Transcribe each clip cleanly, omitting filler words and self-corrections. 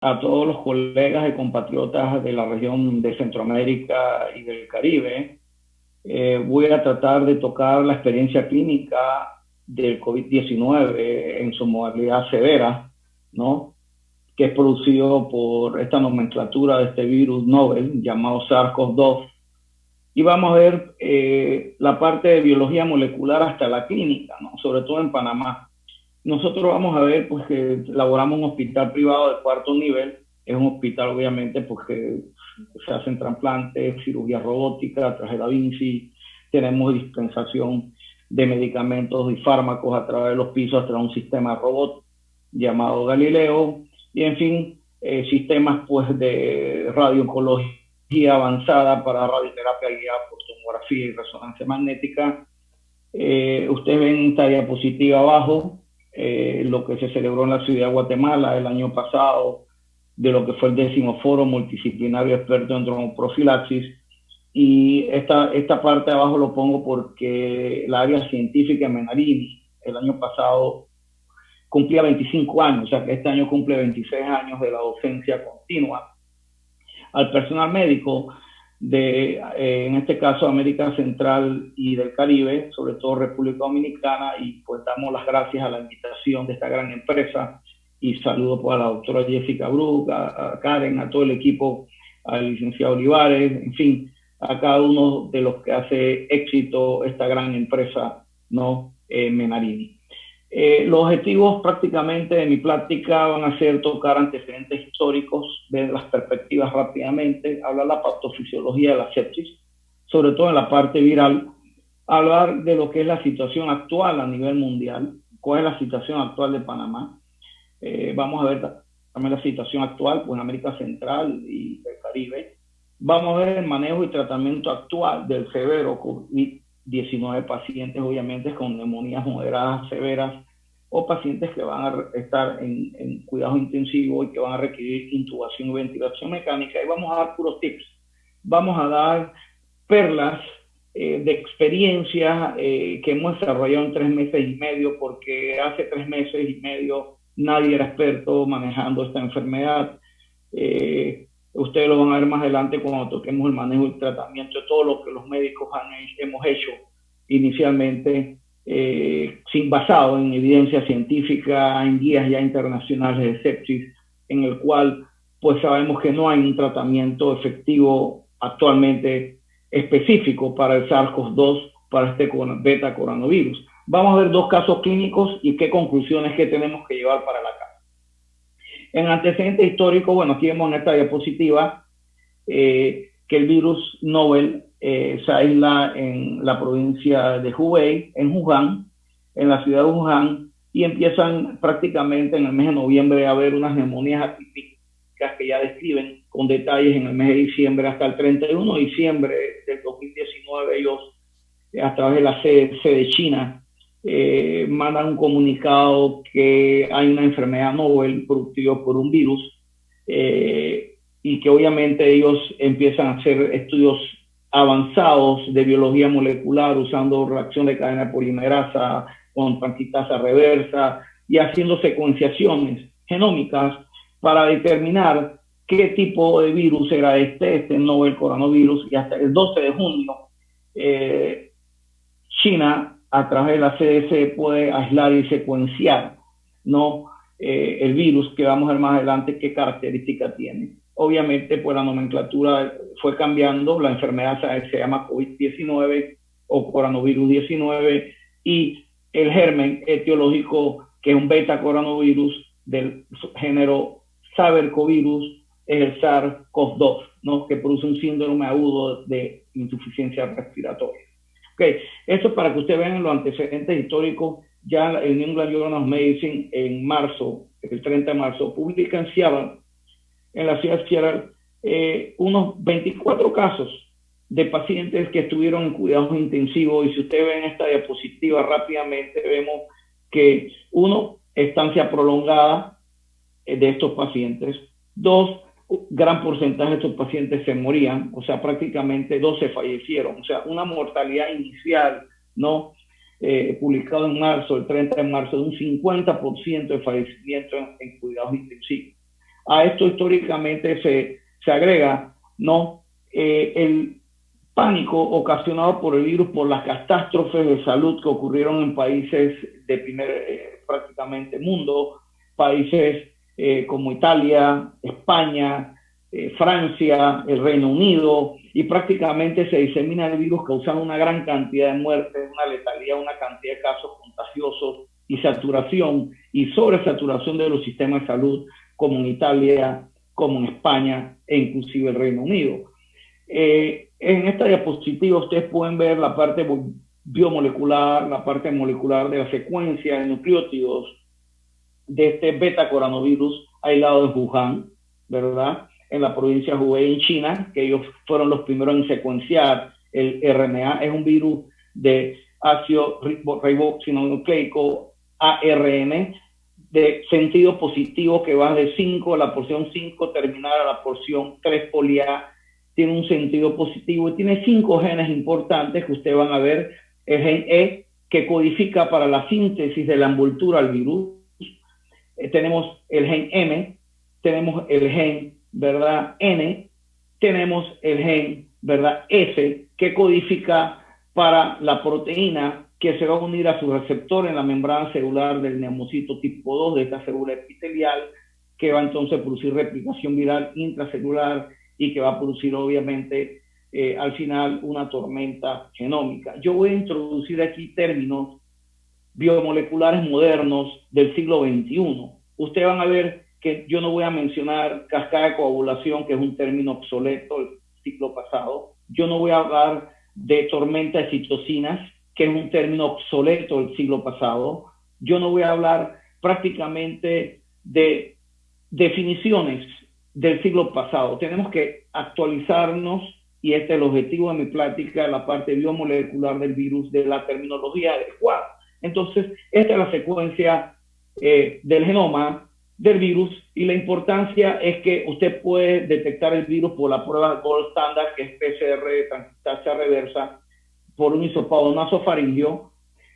a todos los colegas y compatriotas de la región de Centroamérica y del Caribe. Voy a tratar de tocar la experiencia clínica del COVID-19 en su modalidad severa, ¿no? Que es producido por esta nomenclatura de este virus novel llamado SARS-CoV-2. Y vamos a ver la parte de biología molecular hasta la clínica, ¿no? Sobre todo en Panamá. Nosotros vamos a ver, pues, que elaboramos un hospital privado de cuarto nivel. Es un hospital, obviamente, porque se hacen trasplantes, cirugía robótica, traje Da Vinci. Tenemos dispensación de medicamentos y fármacos a través de los pisos, a través de un sistema robot llamado Galileo. Y, en fin, sistemas, pues, de radiooncología avanzada para radioterapia guiada por tomografía y resonancia magnética. Ustedes ven esta diapositiva abajo, lo que se celebró en la ciudad de Guatemala el año pasado, de lo que fue el 10º Foro Multidisciplinario Experto en Dronoprofilaxis. Y esta parte de abajo lo pongo porque el área científica de Menarini el año pasado cumplía 25 años, o sea que este año cumple 26 años de la docencia continua al personal médico de, en este caso, América Central y del Caribe, sobre todo República Dominicana, y pues damos las gracias a la invitación de esta gran empresa y saludo pues a la doctora Jessica Brook, a Karen, a todo el equipo, al licenciado Olivares, en fin, a cada uno de los que hace éxito esta gran empresa, ¿no? Menarini. Los objetivos prácticamente de mi plática van a ser tocar antecedentes históricos, ver las perspectivas rápidamente, hablar la patofisiología de la sepsis, sobre todo en la parte viral, hablar de lo que es la situación actual a nivel mundial, cuál es la situación actual de Panamá. Vamos a ver también la situación actual pues, en América Central y el Caribe. Vamos a ver el manejo y tratamiento actual del severo COVID-19 pacientes, obviamente, con neumonías moderadas, severas, o pacientes que van a estar en cuidado intensivo y que van a requerir intubación y ventilación mecánica. Y vamos a dar puros tips. Vamos a dar perlas de experiencia que hemos desarrollado en 3 meses y medio, porque hace 3 meses y medio nadie era experto manejando esta enfermedad. Ustedes lo van a ver más adelante cuando toquemos el manejo y tratamiento de todo lo que los médicos hemos hecho inicialmente, sin basado en evidencia científica, en guías ya internacionales de sepsis, en el cual pues sabemos que no hay un tratamiento efectivo actualmente específico para el SARS-CoV-2, para este beta coronavirus. Vamos a ver 2 casos clínicos y qué conclusiones que tenemos que llevar para la casa. En antecedentes históricos, bueno, aquí vemos en esta diapositiva que el virus novel se aísla en la provincia de Hubei, en Wuhan, en la ciudad de Wuhan, y empiezan prácticamente en el mes de noviembre a haber unas neumonías atípicas que ya describen con detalles en el mes de diciembre. Hasta el 31 de diciembre del 2019 ellos, a través de la CDC de China, mandan un comunicado que hay una enfermedad novel productiva por un virus, y que obviamente ellos empiezan a hacer estudios avanzados de biología molecular usando reacción de cadena de polimerasa con transcriptasa reversa y haciendo secuenciaciones genómicas para determinar qué tipo de virus era este novel coronavirus. Y hasta el 12 de junio China, a través de la CDC, puede aislar y secuenciar, ¿no? El virus, que vamos a ver más adelante qué características tiene. Obviamente, pues la nomenclatura fue cambiando, la enfermedad se llama COVID-19 o coronavirus 19, y el germen etiológico, que es un beta coronavirus del género Sabercovirus, es el SARS-CoV-2, ¿no? Que produce un síndrome agudo de insuficiencia respiratoria. Okay. Esto es para que ustedes vean los antecedentes históricos. Ya el New England Journal of Medicine en marzo, el 30 de marzo, publica en Seattle, en la ciudad de Seattle, unos 24 casos de pacientes que estuvieron en cuidados intensivos. Y si ustedes ven esta diapositiva rápidamente, vemos que 1, estancia prolongada de estos pacientes. 2, gran porcentaje de estos pacientes se morían, o sea, prácticamente 12 fallecieron, o sea, una mortalidad inicial, ¿no? Publicado en marzo, el 30 de marzo, de un 50% de fallecimiento en cuidados intensivos. A esto históricamente se agrega, ¿no? El pánico ocasionado por el virus, por las catástrofes de salud que ocurrieron en países de prácticamente mundo, países como Italia, España, Francia, el Reino Unido, y prácticamente se disemina el virus causando una gran cantidad de muertes, una letalidad, una cantidad de casos contagiosos y saturación y sobresaturación de los sistemas de salud, como en Italia, como en España e inclusive el Reino Unido. En esta diapositiva ustedes pueden ver la parte biomolecular, la parte molecular de la secuencia de nucleótidos de este beta coronavirus aislado de Wuhan, ¿verdad? En la provincia de Hubei, en China, que ellos fueron los primeros en secuenciar el RNA. Es un virus de ácido ribonucleico, ARN, de sentido positivo, que va de 5 a la porción 5 terminal a la porción 3 polia. Tiene un sentido positivo y tiene 5 genes importantes que ustedes van a ver. El gen E, que codifica para la síntesis de la envoltura al virus. Tenemos el gen M, tenemos el gen, ¿verdad?, N, tenemos el gen, ¿verdad?, S, que codifica para la proteína que se va a unir a su receptor en la membrana celular del neumocito tipo 2 de esta célula epitelial, que va entonces a producir replicación viral intracelular y que va a producir obviamente al final una tormenta genómica. Yo voy a introducir aquí términos biomoleculares modernos del siglo XXI. Ustedes van a ver que yo no voy a mencionar cascada de coagulación, que es un término obsoleto del siglo pasado. Yo no voy a hablar de tormenta de citocinas, que es un término obsoleto del siglo pasado. Yo no voy a hablar prácticamente de definiciones del siglo pasado. Tenemos que actualizarnos, y este es el objetivo de mi plática, la parte biomolecular del virus, de la terminología adecuada. Entonces, esta es la secuencia del genoma del virus, y la importancia es que usted puede detectar el virus por la prueba gold standard, que es PCR de transcriptasa reversa, por un hisopado nasofaringio,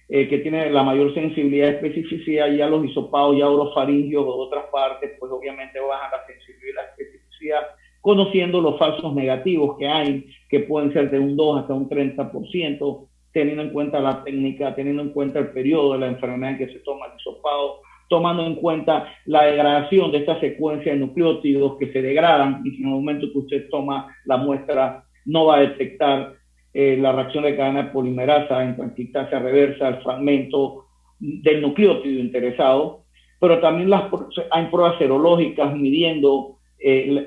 que tiene la mayor sensibilidad y especificidad. Ya los hisopados ya orofaringios de otras partes, pues obviamente bajan la sensibilidad y la especificidad, conociendo los falsos negativos que hay, que pueden ser de un 2 hasta un 30%, teniendo en cuenta la técnica, teniendo en cuenta el periodo de la enfermedad en que se toma el hisopado, tomando en cuenta la degradación de esta secuencia de nucleótidos que se degradan, y que en el momento que usted toma la muestra no va a detectar la reacción de cadena de polimerasa en transcriptasa reversa, el fragmento del nucleótido interesado. Pero también hay pruebas serológicas midiendo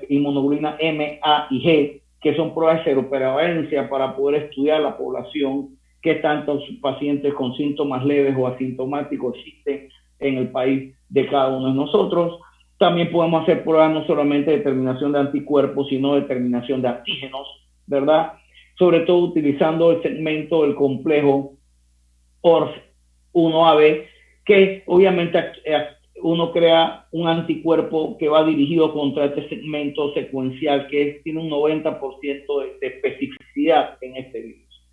inmunoglobulina M, A y G, que son pruebas de seroprevalencia para poder estudiar la población, que tantos pacientes con síntomas leves o asintomáticos existen en el país de cada uno de nosotros. También podemos hacer pruebas no solamente de determinación de anticuerpos, sino de determinación de antígenos, ¿verdad? Sobre todo utilizando el segmento del complejo ORF1AB, que obviamente uno crea un anticuerpo que va dirigido contra este segmento secuencial, que tiene un 90% de especificidad en este virus.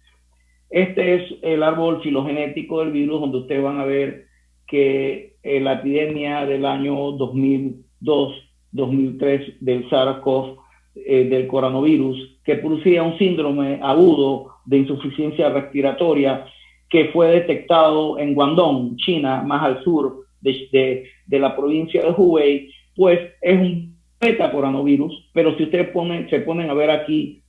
Este es el árbol filogenético del virus, donde ustedes van a ver que la epidemia del año 2002-2003 del SARS-CoV, del coronavirus, que producía un síndrome agudo de insuficiencia respiratoria, que fue detectado en Guangdong, China, más al sur de la provincia de Hubei, pues es un beta coronavirus. Pero si ustedes se ponen a ver aquí,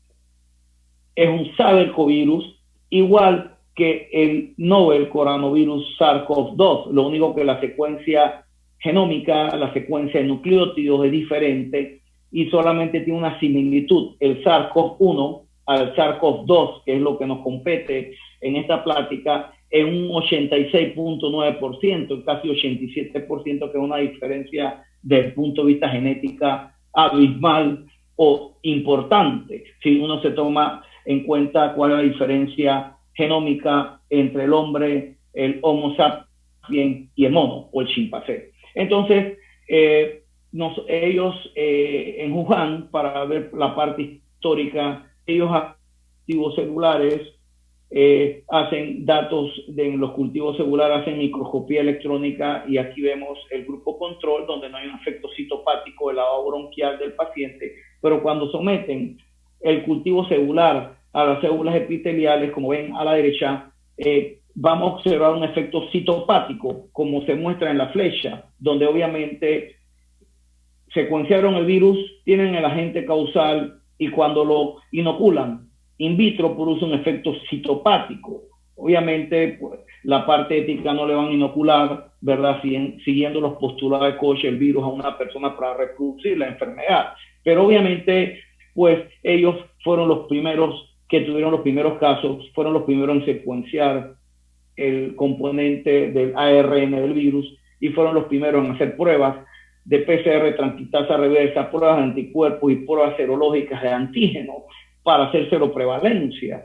es un SARS-CoV-virus, igual que el novel coronavirus SARS-CoV-2, lo único que la secuencia genómica, la secuencia de nucleótidos es diferente, y solamente tiene una similitud, el SARS-CoV-1 al SARS-CoV-2, que es lo que nos compete en esta plática, en un 86.9%, casi 87%, que es una diferencia desde el punto de vista genética abismal o importante, si uno se toma en cuenta cuál es la diferencia genómica entre el hombre, el Homo sapiens y el mono o el chimpancé. Entonces, ellos en Wuhan, para ver la parte histórica, ellos activos celulares hacen datos en los cultivos celulares, hacen microscopía electrónica y aquí vemos el grupo control donde no hay un efecto citopático del lavado bronquial del paciente, pero cuando someten el cultivo celular a las células epiteliales, como ven a la derecha, vamos a observar un efecto citopático, como se muestra en la flecha, donde obviamente secuenciaron el virus, tienen el agente causal y cuando lo inoculan in vitro produce un efecto citopático. Obviamente, pues, la parte ética no le van a inocular, ¿verdad? Siguiendo los postulados de Koch, el virus a una persona para reproducir la enfermedad. Pero obviamente, pues ellos fueron los primeros que tuvieron los primeros casos, fueron los primeros en secuenciar el componente del ARN del virus y fueron los primeros en hacer pruebas de PCR, transcriptasa reversa, pruebas de anticuerpos y pruebas serológicas de antígenos para hacer seroprevalencia.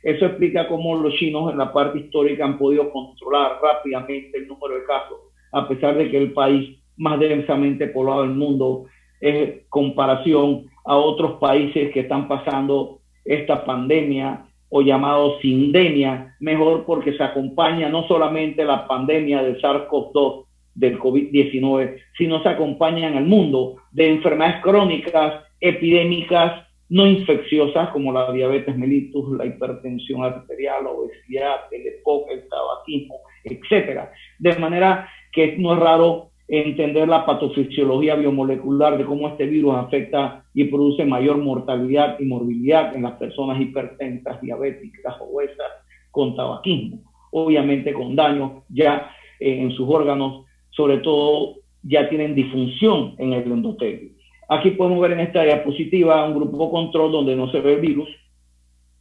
Eso explica cómo los chinos en la parte histórica han podido controlar rápidamente el número de casos, a pesar de que el país más densamente poblado del mundo es comparación a otros países que están pasando esta pandemia o llamado sindemia, mejor porque se acompaña no solamente la pandemia del SARS-CoV-2, del COVID-19, sino se acompaña en el mundo de enfermedades crónicas, epidémicas, no infecciosas como la diabetes mellitus, la hipertensión arterial, la obesidad, el EPOC, el tabaquismo, etcétera. De manera que no es raro entender la patofisiología biomolecular de cómo este virus afecta y produce mayor mortalidad y morbilidad en las personas hipertensas, diabéticas, obesas, con tabaquismo, obviamente con daño ya en sus órganos, sobre todo ya tienen disfunción en el endotelio. Aquí podemos ver en esta diapositiva un grupo control donde no se ve el virus,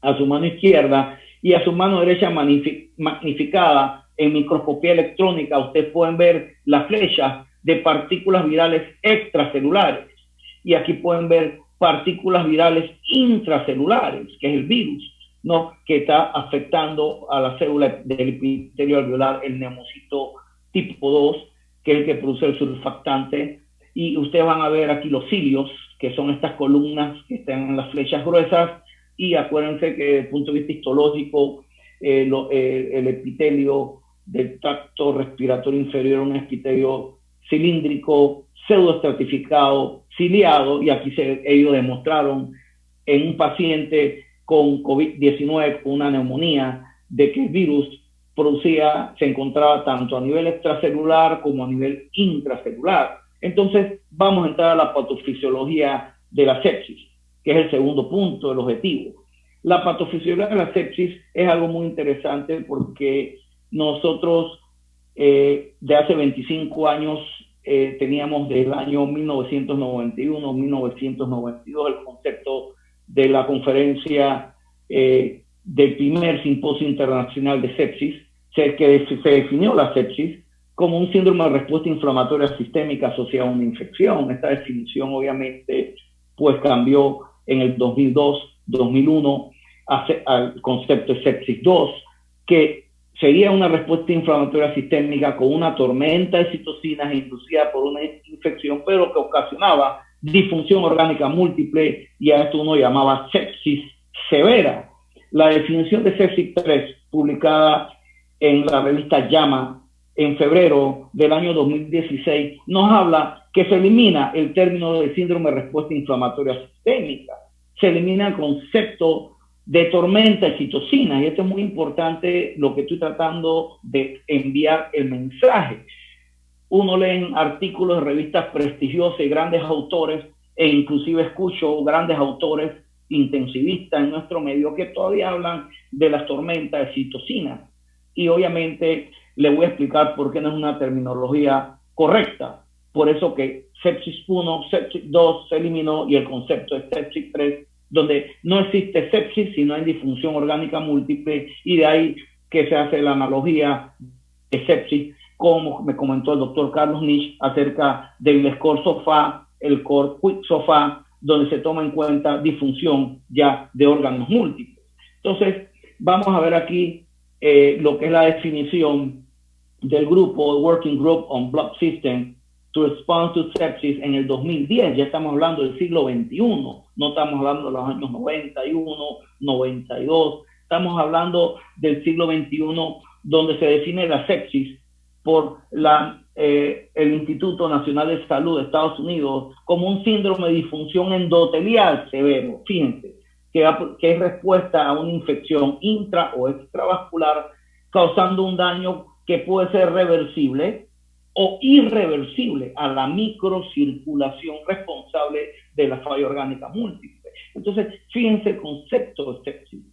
a su mano izquierda y a su mano derecha magnificada en microscopía electrónica. Ustedes pueden ver las flechas de partículas virales extracelulares y aquí pueden ver partículas virales intracelulares, que es el virus, ¿no?, que está afectando a la célula del epitelio alveolar, el neumocito tipo 2, que es el que produce el surfactante. Y ustedes van a ver aquí los cilios, que son estas columnas que están en las flechas gruesas, y acuérdense que desde el punto de vista histológico, el epitelio del tracto respiratorio inferior es un epitelio cilíndrico, pseudoestratificado, ciliado, y aquí ellos demostraron en un paciente con COVID-19, con una neumonía, de que el virus se encontraba tanto a nivel extracelular como a nivel intracelular. Entonces, vamos a entrar a la patofisiología de la sepsis, que es el segundo punto del objetivo. La patofisiología de la sepsis es algo muy interesante porque nosotros de hace 25 años teníamos desde el año 1991-1992 el concepto de la conferencia del primer simposio internacional de sepsis, que se definió la sepsis como un síndrome de respuesta inflamatoria sistémica asociada a una infección. Esta definición obviamente pues cambió en el 2002, 2001 al concepto de sepsis 2, que sería una respuesta inflamatoria sistémica con una tormenta de citocinas inducida por una infección, pero que ocasionaba disfunción orgánica múltiple, y a esto uno llamaba sepsis severa. La definición de sepsis 3, publicada en la revista JAMA en febrero del año 2016, nos habla que se elimina el término de síndrome de respuesta inflamatoria sistémica, se elimina el concepto de tormenta de citocinas, y esto es muy importante lo que estoy tratando de enviar el mensaje. Uno lee artículos de revistas prestigiosas y grandes autores, e inclusive escucho grandes autores intensivistas en nuestro medio que todavía hablan de las tormentas de citocinas, y obviamente le voy a explicar por qué no es una terminología correcta. Por eso que sepsis 1, sepsis 2 se eliminó, y el concepto de sepsis 3, donde no existe sepsis sino hay disfunción orgánica múltiple, y de ahí que se hace la analogía de sepsis, como me comentó el doctor Carlos Nitsch acerca del score SOFA, el core quick SOFA, donde se toma en cuenta disfunción ya de órganos múltiples. Entonces, vamos a ver aquí lo que es la definición del grupo, Working Group on Blood System to Respond to Sepsis en el 2010. Ya estamos hablando del siglo XXI, no estamos hablando de los años 91, 92, Estamos hablando del siglo XXI, donde se define la sepsis por el Instituto Nacional de Salud de Estados Unidos como un síndrome de disfunción endotelial severo. Fíjense, que es respuesta a una infección intra o extravascular causando un daño que puede ser reversible o irreversible a la microcirculación responsable de la falla orgánica múltiple. Entonces, fíjense el concepto de sepsis.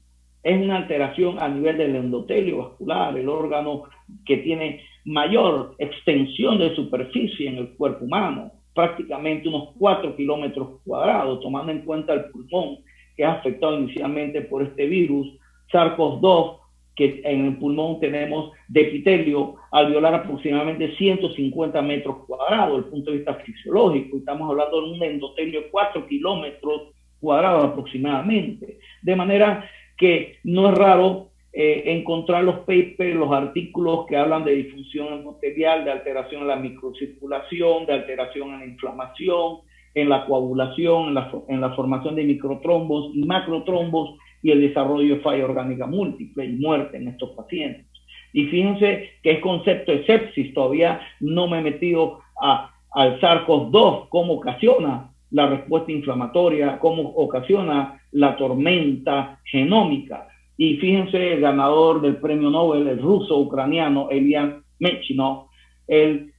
Es una alteración a nivel del endotelio vascular, el órgano que tiene mayor extensión de superficie en el cuerpo humano, prácticamente unos 4 kilómetros cuadrados, tomando en cuenta el pulmón, que es afectado inicialmente por este virus, SARS-CoV-2, que en el pulmón tenemos de epitelio alveolar aproximadamente 150 metros cuadrados, desde el punto de vista fisiológico, y estamos hablando de un endotelio de 4 kilómetros cuadrados aproximadamente, de manera que no es raro encontrar los papers, los artículos que hablan de disfunción endotelial, de alteración en la microcirculación, de alteración en la inflamación, en la coagulación, en la formación de microtrombos y macrotrombos y el desarrollo de falla orgánica múltiple y muerte en estos pacientes. Y fíjense que el concepto de sepsis todavía no me he metido al SARS-CoV-2, cómo ocasiona la respuesta inflamatoria, cómo ocasiona la tormenta genómica. Y fíjense, el ganador del premio Nobel, el ruso-ucraniano Elian Mechnikov, el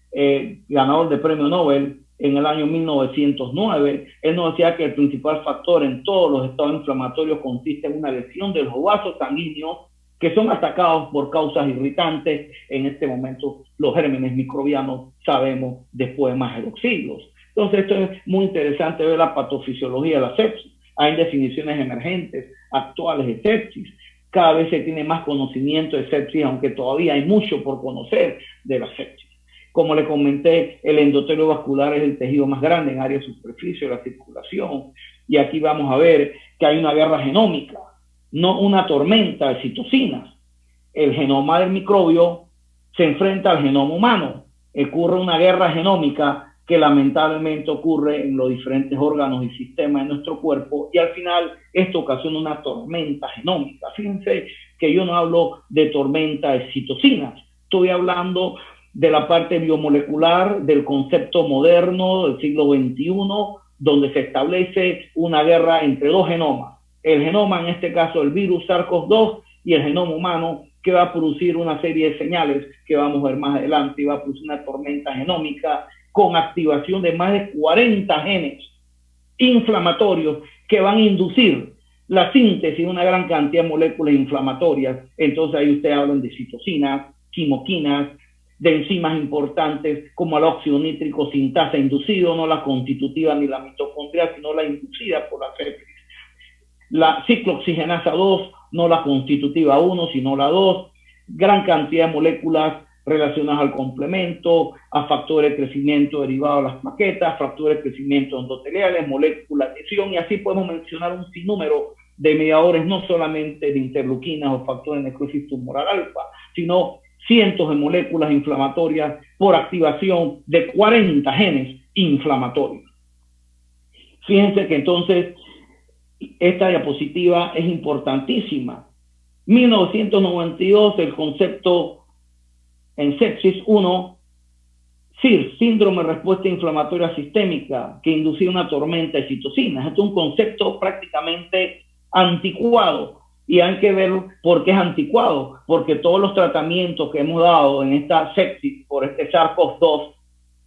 ganador del premio Nobel en el año 1909, él nos decía que el principal factor en todos los estados inflamatorios consiste en una lesión de los vasos sanguíneos que son atacados por causas irritantes. En este momento, los gérmenes microbianos, sabemos, después de más de 2 siglos. Entonces, esto es muy interesante ver la patofisiología de la sepsis. Hay definiciones emergentes, actuales de sepsis. Cada vez se tiene más conocimiento de sepsis, aunque todavía hay mucho por conocer de la sepsis. Como le comenté, el endotelio vascular es el tejido más grande en área de superficie de la circulación. Y aquí vamos a ver que hay una guerra genómica, no una tormenta de citocinas. El genoma del microbio se enfrenta al genoma humano. Ocurre una guerra genómica que lamentablemente ocurre en los diferentes órganos y sistemas de nuestro cuerpo, y al final esto ocasiona una tormenta genómica. Fíjense que yo no hablo de tormenta de citocinas, estoy hablando de la parte biomolecular del concepto moderno del siglo XXI, donde se establece una guerra entre 2 genomas. El genoma, en este caso el virus SARS-CoV-2, y el genoma humano, que va a producir una serie de señales que vamos a ver más adelante, y va a producir una tormenta genómica con activación de más de 40 genes inflamatorios que van a inducir la síntesis de una gran cantidad de moléculas inflamatorias. Entonces ahí ustedes hablan de citocinas, quimoquinas, de enzimas importantes como el óxido nítrico sintasa inducido, no la constitutiva ni la mitocondrial, sino la inducida por la sepsis. La ciclooxigenasa 2, no la constitutiva 1, sino la 2. Gran cantidad de moléculas relacionadas al complemento, a factores de crecimiento derivados de las plaquetas, factores de crecimiento endoteliales, moléculas de lesión, y así podemos mencionar un sinnúmero de mediadores, no solamente de interleuquinas o factores de necrosis tumoral alfa, sino cientos de moléculas inflamatorias por activación de 40 genes inflamatorios. Fíjense que entonces esta diapositiva es importantísima. 1992, el concepto en sepsis 1, SIRS, síndrome de respuesta inflamatoria sistémica, que inducía una tormenta de citocinas. Esto es un concepto prácticamente anticuado, y hay que ver por qué es anticuado, porque todos los tratamientos que hemos dado en esta sepsis por este SARS-CoV-2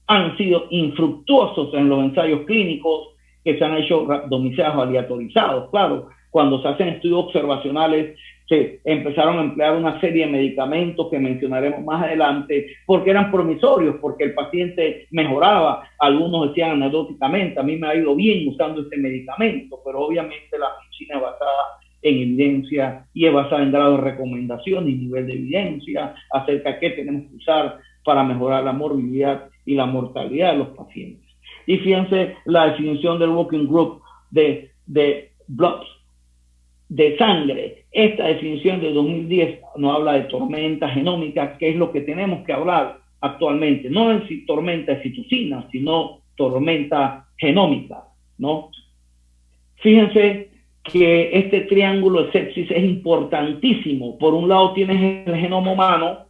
han sido infructuosos en los ensayos clínicos que se han hecho randomizados o aleatorizados. Claro, cuando se hacen estudios observacionales, se empezaron a emplear una serie de medicamentos que mencionaremos más adelante, porque eran promisorios, porque el paciente mejoraba. Algunos decían anecdóticamente, a mí me ha ido bien usando este medicamento, pero obviamente la medicina es basada en evidencia y es basada en grado de recomendación y nivel de evidencia acerca de qué tenemos que usar para mejorar la morbilidad y la mortalidad de los pacientes. Y fíjense la definición del Working Group de bloods, de sangre. Esta definición de 2010 nos habla de tormenta genómica, que es lo que tenemos que hablar actualmente. No es tormenta de citocinas, sino tormenta genómica, ¿no? Fíjense que este triángulo de sepsis es importantísimo. Por un lado tienes el genoma humano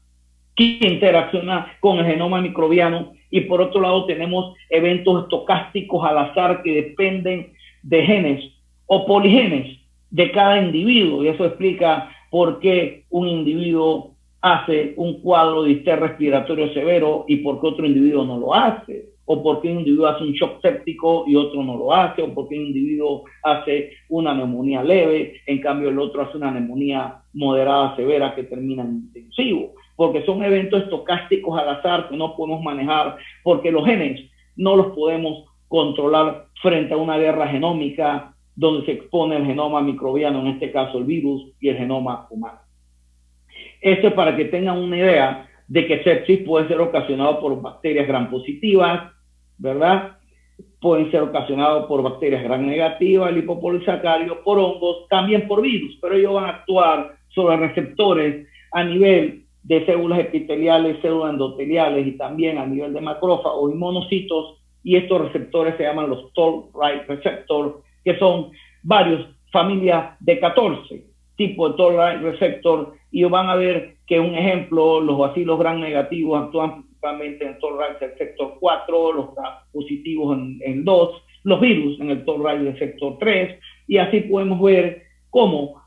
que interacciona con el genoma microbiano y por otro lado tenemos eventos estocásticos al azar que dependen de genes o poligenes de cada individuo, y eso explica por qué un individuo hace un cuadro de distrés respiratorio severo y por qué otro individuo no lo hace, o por qué un individuo hace un shock séptico y otro no lo hace, o por qué un individuo hace una neumonía leve, en cambio el otro hace una neumonía moderada severa que termina en intensivo, porque son eventos estocásticos al azar que no podemos manejar, porque los genes no los podemos controlar frente a una guerra genómica donde se expone el genoma microbiano, en este caso el virus, y el genoma humano. Esto es para que tengan una idea de que sepsis puede ser ocasionado por bacterias gram positivas, ¿verdad? Pueden ser ocasionados por bacterias gram negativas, lipopolisacáridos, por hongos, también por virus, pero ellos van a actuar sobre receptores a nivel de células epiteliales, células endoteliales y también a nivel de macrófagos y monocitos, y estos receptores se llaman los toll-like receptors, que son varios familias de 14 tipos de toll-like receptor, y van a ver que un ejemplo, los bacilos gram negativos actúan principalmente en el toll-like receptor 4, los gram positivos en 2, los virus en el toll-like receptor 3, y así podemos ver cómo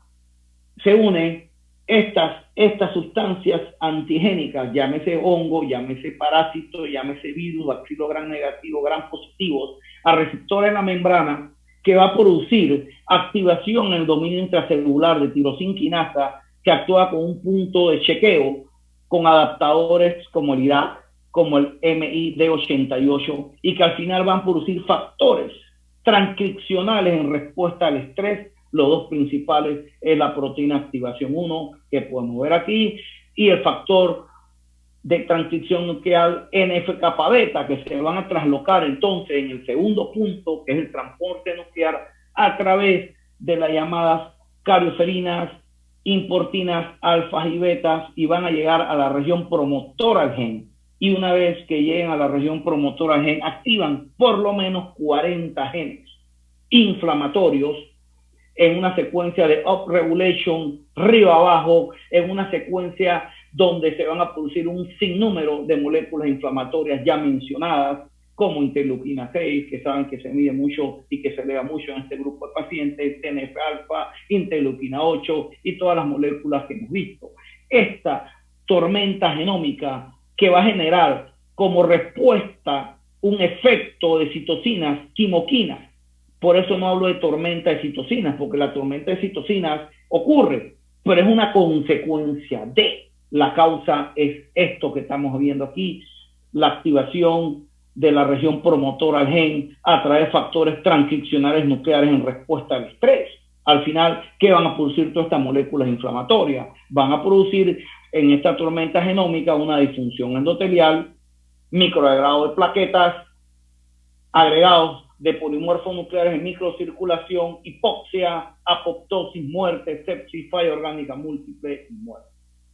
se unen estas sustancias antigénicas, llámese hongo, llámese parásito, llámese virus, bacilo gram negativo, gram positivos, a receptores en la membrana, que va a producir activación en el dominio intracelular de tirosinquinasa, que actúa con un punto de chequeo con adaptadores como el IRAC, como el MID88, y que al final van a producir factores transcripcionales en respuesta al estrés. Los dos principales es la proteína activación 1, que podemos ver aquí, y el factor de transcripción nuclear NF-kappa beta, que se van a traslocar entonces en el segundo punto, que es el transporte nuclear, a través de las llamadas carioferinas, importinas, alfas y betas, y van a llegar a la región promotora al gen. Y una vez que lleguen a la región promotora al gen, activan por lo menos 40 genes inflamatorios en una secuencia de upregulation, río abajo, en una secuencia donde se van a producir un sinnúmero de moléculas inflamatorias ya mencionadas, como interleuquina 6, que saben que se mide mucho y que se eleva mucho en este grupo de pacientes, TNF-alfa, interleuquina 8 y todas las moléculas que hemos visto. Esta tormenta genómica que va a generar como respuesta un efecto de citocinas, quimoquinas. Por eso no hablo de tormenta de citocinas, porque la tormenta de citocinas ocurre, pero es una consecuencia de. La causa es esto que estamos viendo aquí, la activación de la región promotora al gen a través de factores transcripcionales nucleares en respuesta al estrés. Al final, ¿qué van a producir todas estas moléculas inflamatorias? Van a producir en esta tormenta genómica una disfunción endotelial, microagregado de plaquetas, agregados de polimorfos nucleares en microcirculación, hipoxia, apoptosis, muerte, sepsis, falla orgánica múltiple y muerte.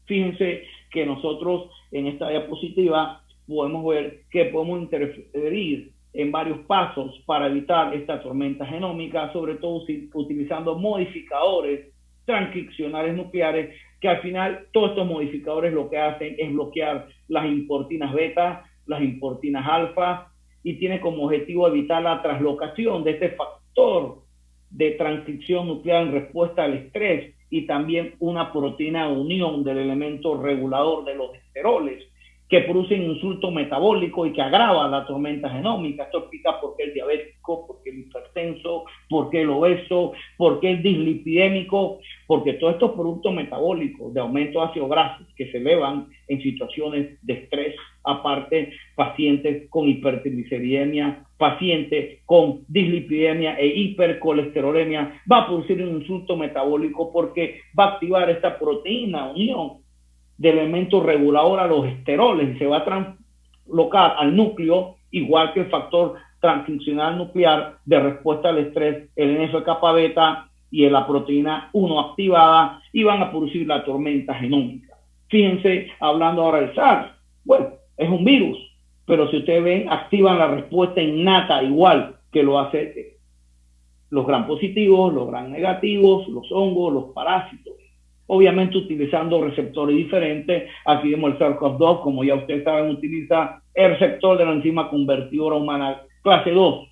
Fíjense que nosotros en esta diapositiva podemos ver que podemos interferir en varios pasos para evitar esta tormenta genómica, sobre todo utilizando modificadores transcripcionales nucleares, que al final todos estos modificadores lo que hacen es bloquear las importinas beta, las importinas alfa, y tiene como objetivo evitar la traslocación de este factor de transcripción nuclear en respuesta al estrés, y también una proteína de unión del elemento regulador de los esteroles, que producen insulto metabólico y que agrava la tormenta genómica. Esto explica por qué el diabético, por qué el hipertenso, por qué el obeso, por qué el dislipidémico, porque todos estos productos metabólicos de aumento de ácidos grasos que se elevan en situaciones de estrés, aparte pacientes con hipertrigliceridemia, pacientes con dislipidemia e hipercolesterolemia, va a producir un insulto metabólico porque va a activar esta proteína unión de elemento regulador a los esteroles y se va a translocar al núcleo, igual que el factor transcripcional nuclear de respuesta al estrés, el NF-kappa beta y la proteína 1 activada, y van a producir la tormenta genómica. Fíjense, hablando ahora del SARS, bueno, es un virus, pero si ustedes ven, activan la respuesta innata igual que lo hace los gram positivos, los gram negativos, los hongos, los parásitos. Obviamente utilizando receptores diferentes. Aquí vemos el SARS-CoV-2, como ya ustedes saben, utiliza el receptor de la enzima convertidora humana clase 2.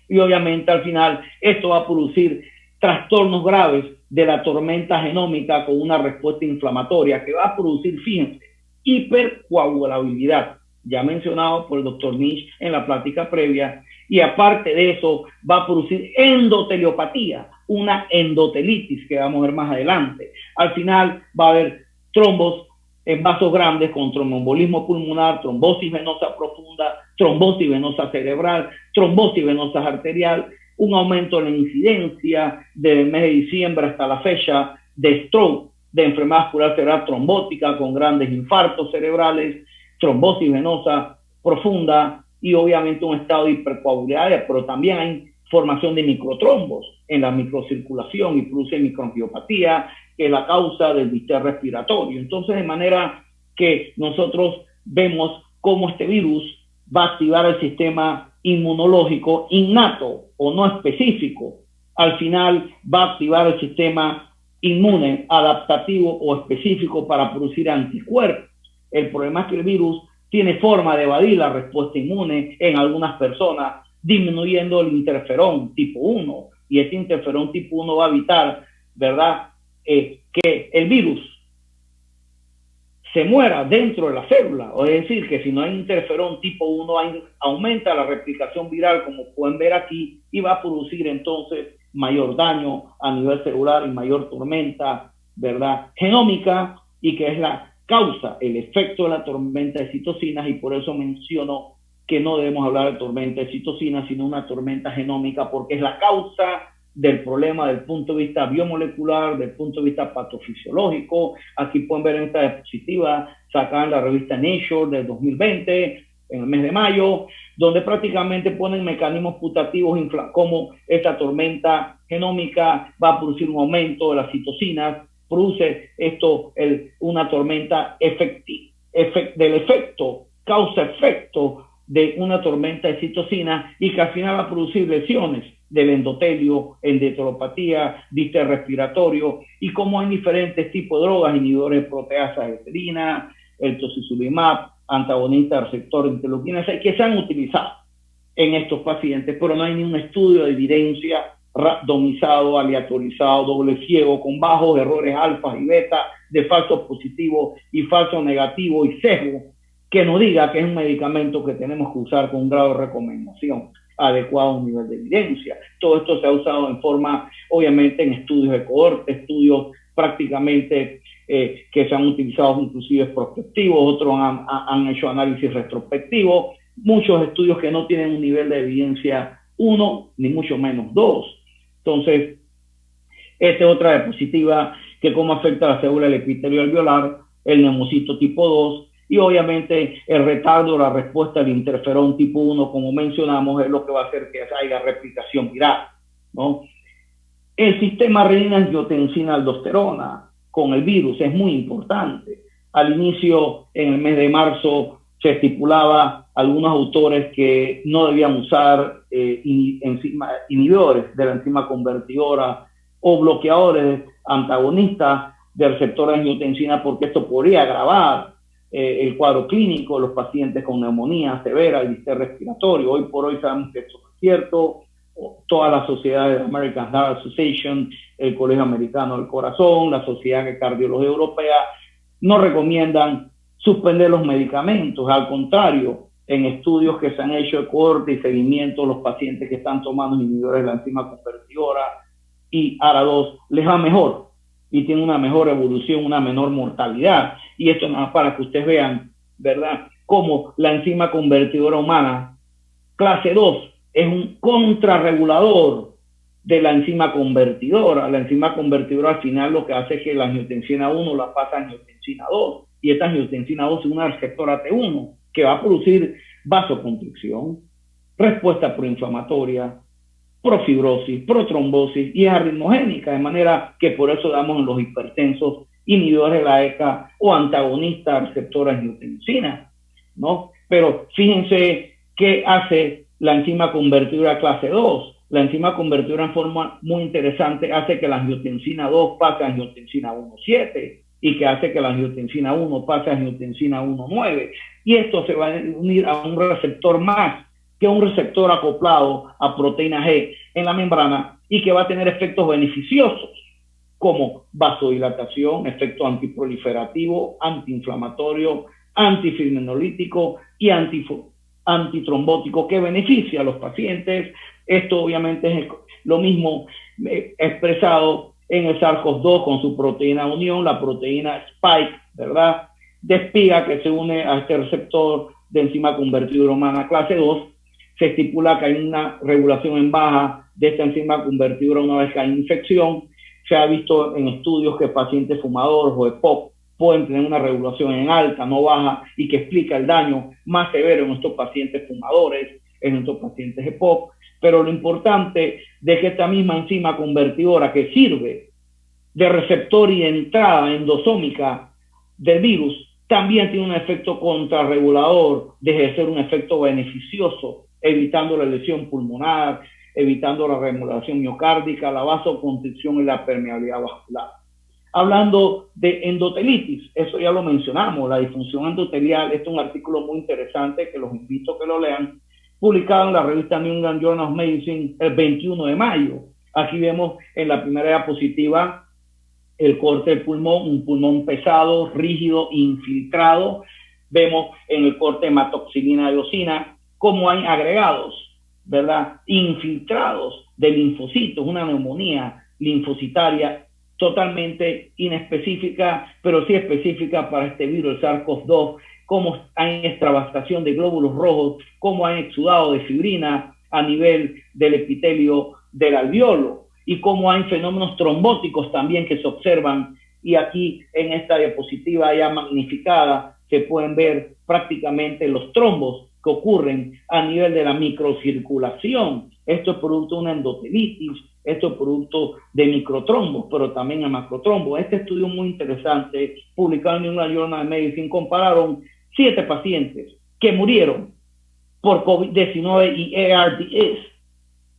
Y obviamente al final esto va a producir trastornos graves de la tormenta genómica con una respuesta inflamatoria que va a producir, fíjense, hipercoagulabilidad, ya mencionado por el doctor Nish en la plática previa, y aparte de eso va a producir endoteliopatía, una endotelitis que vamos a ver más adelante. Al final va a haber trombos en vasos grandes con tromboembolismo pulmonar, trombosis venosa profunda, trombosis venosa cerebral, trombosis venosa arterial, un aumento en la incidencia desde el mes de diciembre hasta la fecha de stroke, de enfermedad vascular cerebral trombótica con grandes infartos cerebrales, trombosis venosa profunda y obviamente un estado de hipercoagulabilidad, pero también hay formación de microtrombos en la microcirculación y produce microangiopatía, que es la causa del distrés respiratorio. Entonces, de manera que nosotros vemos cómo este virus va a activar el sistema inmunológico innato o no específico. Al final va a activar el sistema inmune adaptativo o específico para producir anticuerpos. El problema es que el virus tiene forma de evadir la respuesta inmune en algunas personas, disminuyendo el interferón tipo 1. Y este interferón tipo 1 va a evitar, ¿verdad?, que el virus se muera dentro de la célula. O es decir, que si no hay interferón tipo 1, aumenta la replicación viral, como pueden ver aquí, y va a producir entonces mayor daño a nivel celular y mayor tormenta, ¿verdad?, genómica, y que es la causa, el efecto de la tormenta de citocinas, y por eso menciono que no debemos hablar de tormenta de citocinas, sino una tormenta genómica, porque es la causa del problema desde el punto de vista biomolecular, desde el punto de vista patofisiológico. Aquí pueden ver en esta diapositiva sacada en la revista Nature del 2020, en el mes de mayo, donde prácticamente ponen mecanismos putativos como esta tormenta genómica va a producir un aumento de las citocinas, produce esto una tormenta del efecto, causa-efecto de una tormenta de citocinas, y que al final va a producir lesiones del endotelio, endoteliopatía, distrés respiratorio, y como hay diferentes tipos de drogas, inhibidores de proteasa esterina, el tocilizumab, antagonistas de receptor de interleuquina 6, que se han utilizado en estos pacientes, pero no hay ningún estudio de evidencia randomizado, aleatorizado, doble ciego, con bajos errores alfa y beta, de falsos positivos y falsos negativos y sesgo, que nos diga que es un medicamento que tenemos que usar con un grado de recomendación adecuado a un nivel de evidencia. Todo esto se ha usado en forma, obviamente, en estudios de cohorte, estudios prácticamente que se han utilizado inclusive prospectivos, otros han hecho análisis retrospectivos, muchos estudios que no tienen un nivel de evidencia 1, ni mucho menos 2. Entonces, esta es otra diapositiva que cómo afecta a la célula del epitelio alveolar, el neumocito tipo 2, y obviamente el retardo de la respuesta al interferón tipo 1, como mencionamos, es lo que va a hacer que haya replicación viral, ¿no? El sistema renina-angiotensina-aldosterona con el virus es muy importante. Al inicio, en el mes de marzo, se estipulaba algunos autores que no debían usar inhibidores de la enzima convertidora o bloqueadores antagonistas del receptor de angiotensina, porque esto podría agravar el cuadro clínico de los pacientes con neumonía severa y distrés respiratorio. Hoy por hoy sabemos que esto es cierto. Todas las sociedades de American Heart Association, el Colegio Americano del Corazón, la Sociedad de Cardiología Europea, no recomiendan suspender los medicamentos. Al contrario, en estudios que se han hecho de cohorte y seguimiento de los pacientes que están tomando inhibidores de la enzima convertidora y ARA2 les va mejor y tienen una mejor evolución, una menor mortalidad. Y esto nada más para que ustedes vean, ¿verdad?, cómo la enzima convertidora humana clase 2 es un contrarregulador de la enzima convertidora. La enzima convertidora al final lo que hace es que la angiotensina 1 la pasa a angiotensina 2, y esta angiotensina 2 es una receptora T1 que va a producir vasoconstricción, respuesta proinflamatoria, profibrosis, protrombosis, y es arritmogénica, de manera que por eso damos en los hipertensos inhibidores de la ECA o antagonistas receptora angiotensina, ¿no? Pero fíjense qué hace la enzima convertidora clase 2. la enzima convertidora en forma muy interesante hace que la angiotensina 2 pase a angiotensina 1,7 y que hace que la angiotensina 1 pase a angiotensina 1,9. Y esto se va a unir a un receptor más, que es un receptor acoplado a proteína G en la membrana y que va a tener efectos beneficiosos como vasodilatación, efecto antiproliferativo, antiinflamatorio, antifibrinolítico y antitrombótico que beneficia a los pacientes. Esto obviamente es lo mismo expresado en el SARS-CoV-2 con su proteína unión, la proteína Spike, ¿verdad? De espiga que se une a este receptor de enzima convertidora humana clase 2. Se estipula que hay una regulación en baja de esta enzima convertidora una vez que hay infección. Se ha visto en estudios que pacientes fumadores o EPOC pueden tener una regulación en alta, no baja, y que explica el daño más severo en estos pacientes fumadores, en estos pacientes EPOC. Pero lo importante es que esta misma enzima convertidora que sirve de receptor y entrada endosómica del virus también tiene un efecto contrarregulador de ejercer un efecto beneficioso, evitando la lesión pulmonar, evitando la remodelación miocárdica, la vasoconstricción y la permeabilidad vascular. Hablando de endotelitis, eso ya lo mencionamos, la disfunción endotelial. Este es un artículo muy interesante que los invito a que lo lean, publicado en la revista New England Journal of Medicine el 21 de mayo. Aquí vemos en la primera diapositiva el corte del pulmón, un pulmón pesado, rígido, infiltrado. Vemos en el corte hematoxilina eosina cómo hay agregados, ¿verdad?, infiltrados de linfocitos, una neumonía linfocitaria totalmente inespecífica, pero sí específica para este virus, el SARS-CoV-2, cómo hay extravasación de glóbulos rojos, cómo hay exudado de fibrina a nivel del epitelio del alveolo y cómo hay fenómenos trombóticos también que se observan. Y aquí en esta diapositiva ya magnificada se pueden ver prácticamente los trombos que ocurren a nivel de la microcirculación. Esto es producto de una endotelitis, esto es producto de microtrombos, pero también de macrotrombos. Este estudio muy interesante, publicado en una Journal of Medicine, compararon 7 pacientes que murieron por COVID-19 y ARDS.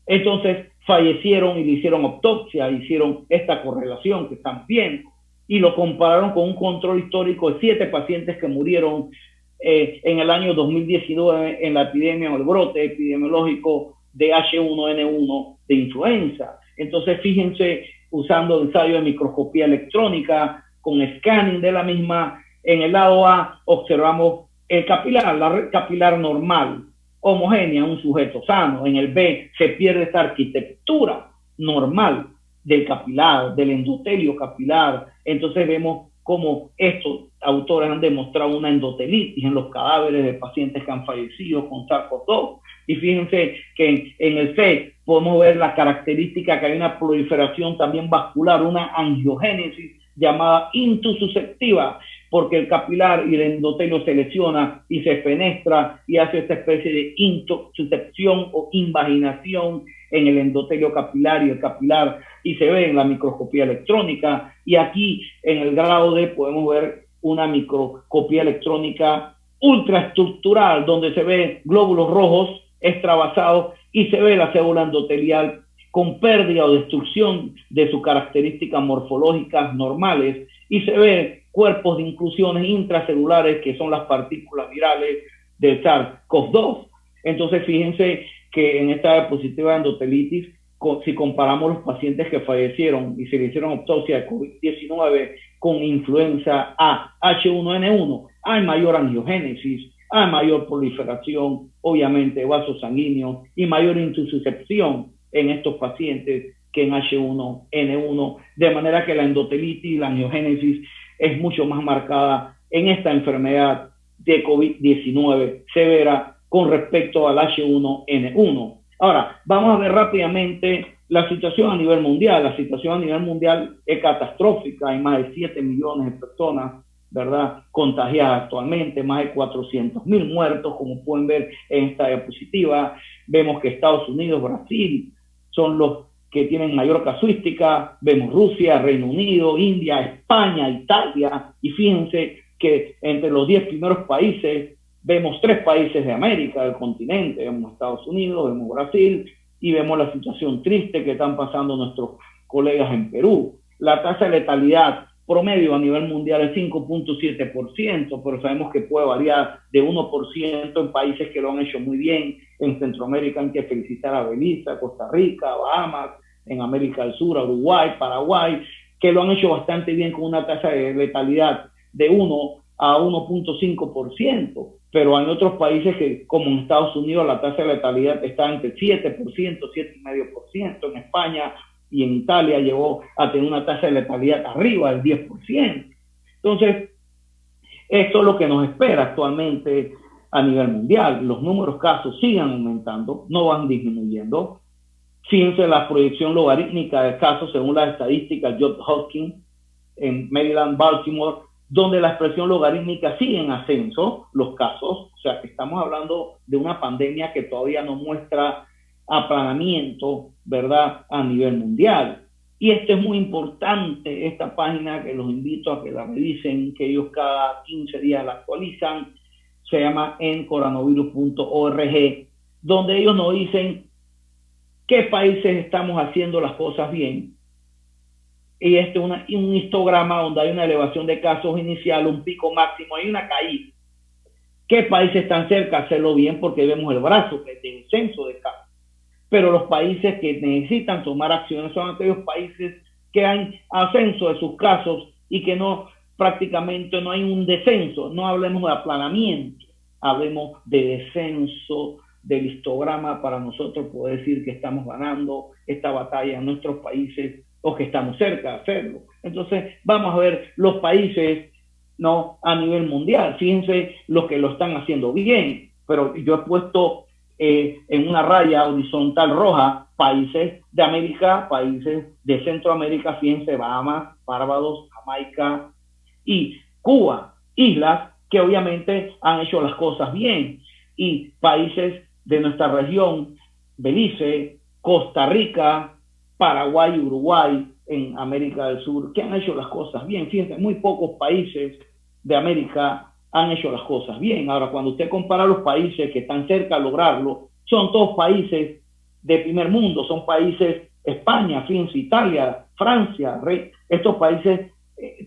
Entonces fallecieron y le hicieron autopsia, hicieron esta correlación que están viendo y lo compararon con un control histórico de 7 pacientes que murieron en el año 2019 en la epidemia o el brote epidemiológico de H1N1 de influenza. Entonces fíjense, usando ensayo de microscopía electrónica con scanning de la misma, en el lado A observamos el capilar, la red capilar normal, homogénea, un sujeto sano. En el B se pierde esta arquitectura normal del capilar, del endotelio capilar. Entonces vemos cómo estos autores han demostrado una endotelitis en los cadáveres de pacientes que han fallecido con SARS-CoV-2. Y fíjense que en el C podemos ver la característica que hay una proliferación también vascular, una angiogénesis llamada intususceptiva, porque el capilar y el endotelio se lesiona y se fenestra y hace esta especie de intususcepción o invaginación en el endotelio capilar y el capilar, y se ve en la microscopía electrónica. Y aquí en el grado D podemos ver una microscopía electrónica ultraestructural donde se ve glóbulos rojos extravasados y se ve la célula endotelial con pérdida o destrucción de sus características morfológicas normales, y se ve cuerpos de inclusiones intracelulares que son las partículas virales del SARS-CoV-2. Entonces fíjense que en esta diapositiva de endotelitis, si comparamos los pacientes que fallecieron y se le hicieron autopsia de COVID-19 con influenza A, H1N1, hay mayor angiogénesis, hay mayor proliferación, obviamente, de vasos sanguíneos y mayor intususcepción en estos pacientes que en H1N1, de manera que la endotelitis y la angiogénesis es mucho más marcada en esta enfermedad de COVID-19 severa con respecto al H1N1. Ahora, vamos a ver rápidamente la situación a nivel mundial. La situación a nivel mundial es catastrófica. Hay más de 7 millones de personas, ¿verdad?, contagiadas actualmente, más de 400,000 muertos, como pueden ver en esta diapositiva. Vemos que Estados Unidos, Brasil son los que tienen mayor casuística. Vemos Rusia, Reino Unido, India, España, Italia, y fíjense que entre los 10 primeros países vemos 3 países de América, del continente. Vemos Estados Unidos, vemos Brasil, y vemos la situación triste que están pasando nuestros colegas en Perú. La tasa de letalidad promedio a nivel mundial es 5.7%, pero sabemos que puede variar de 1% en países que lo han hecho muy bien. En Centroamérica hay que felicitar a Belice, a Costa Rica, a Bahamas, en América del Sur, a Uruguay, Paraguay, que lo han hecho bastante bien con una tasa de letalidad de 1 a 1.5%, pero hay otros países que, como en Estados Unidos, la tasa de letalidad está entre 7%, 7,5%. En España y en Italia llegó a tener una tasa de letalidad arriba del 10%. Entonces, esto es lo que nos espera actualmente a nivel mundial. Los números de casos siguen aumentando, no van disminuyendo. Fíjense la proyección logarítmica de casos según las estadísticas Johns Hopkins en Maryland, Baltimore, donde la expresión logarítmica sigue en ascenso, los casos. O sea, que estamos hablando de una pandemia que todavía no muestra aplanamiento, ¿verdad?, a nivel mundial. Y esto es muy importante, esta página que los invito a que la revisen, que ellos cada 15 días la actualizan, se llama encoronavirus.org, donde ellos nos dicen qué países estamos haciendo las cosas bien. Y este es un histograma donde hay una elevación de casos inicial, un pico máximo, hay una caída. ¿Qué países están cerca? Hacerlo bien, porque vemos el brazo de descenso de casos. Pero los países que necesitan tomar acciones son aquellos países que hay ascenso de sus casos y que no, prácticamente no hay un descenso. No hablemos de aplanamiento, hablemos de descenso del histograma para nosotros poder decir que estamos ganando esta batalla en nuestros países o que estamos cerca de hacerlo. Entonces vamos a ver los países, ¿no?, a nivel mundial. Fíjense los que lo están haciendo bien, pero yo he puesto en una raya horizontal roja países de América, países de Centroamérica. Fíjense, Bahamas, Barbados, Jamaica y Cuba, islas que obviamente han hecho las cosas bien, y países de nuestra región, Belice, Costa Rica, Paraguay y Uruguay en América del Sur, que han hecho las cosas bien. Fíjense, muy pocos países de América han hecho las cosas bien. Ahora, cuando usted compara los países que están cerca de lograrlo, son todos países de primer mundo, son países, España, fíjense, Italia, Francia, estos países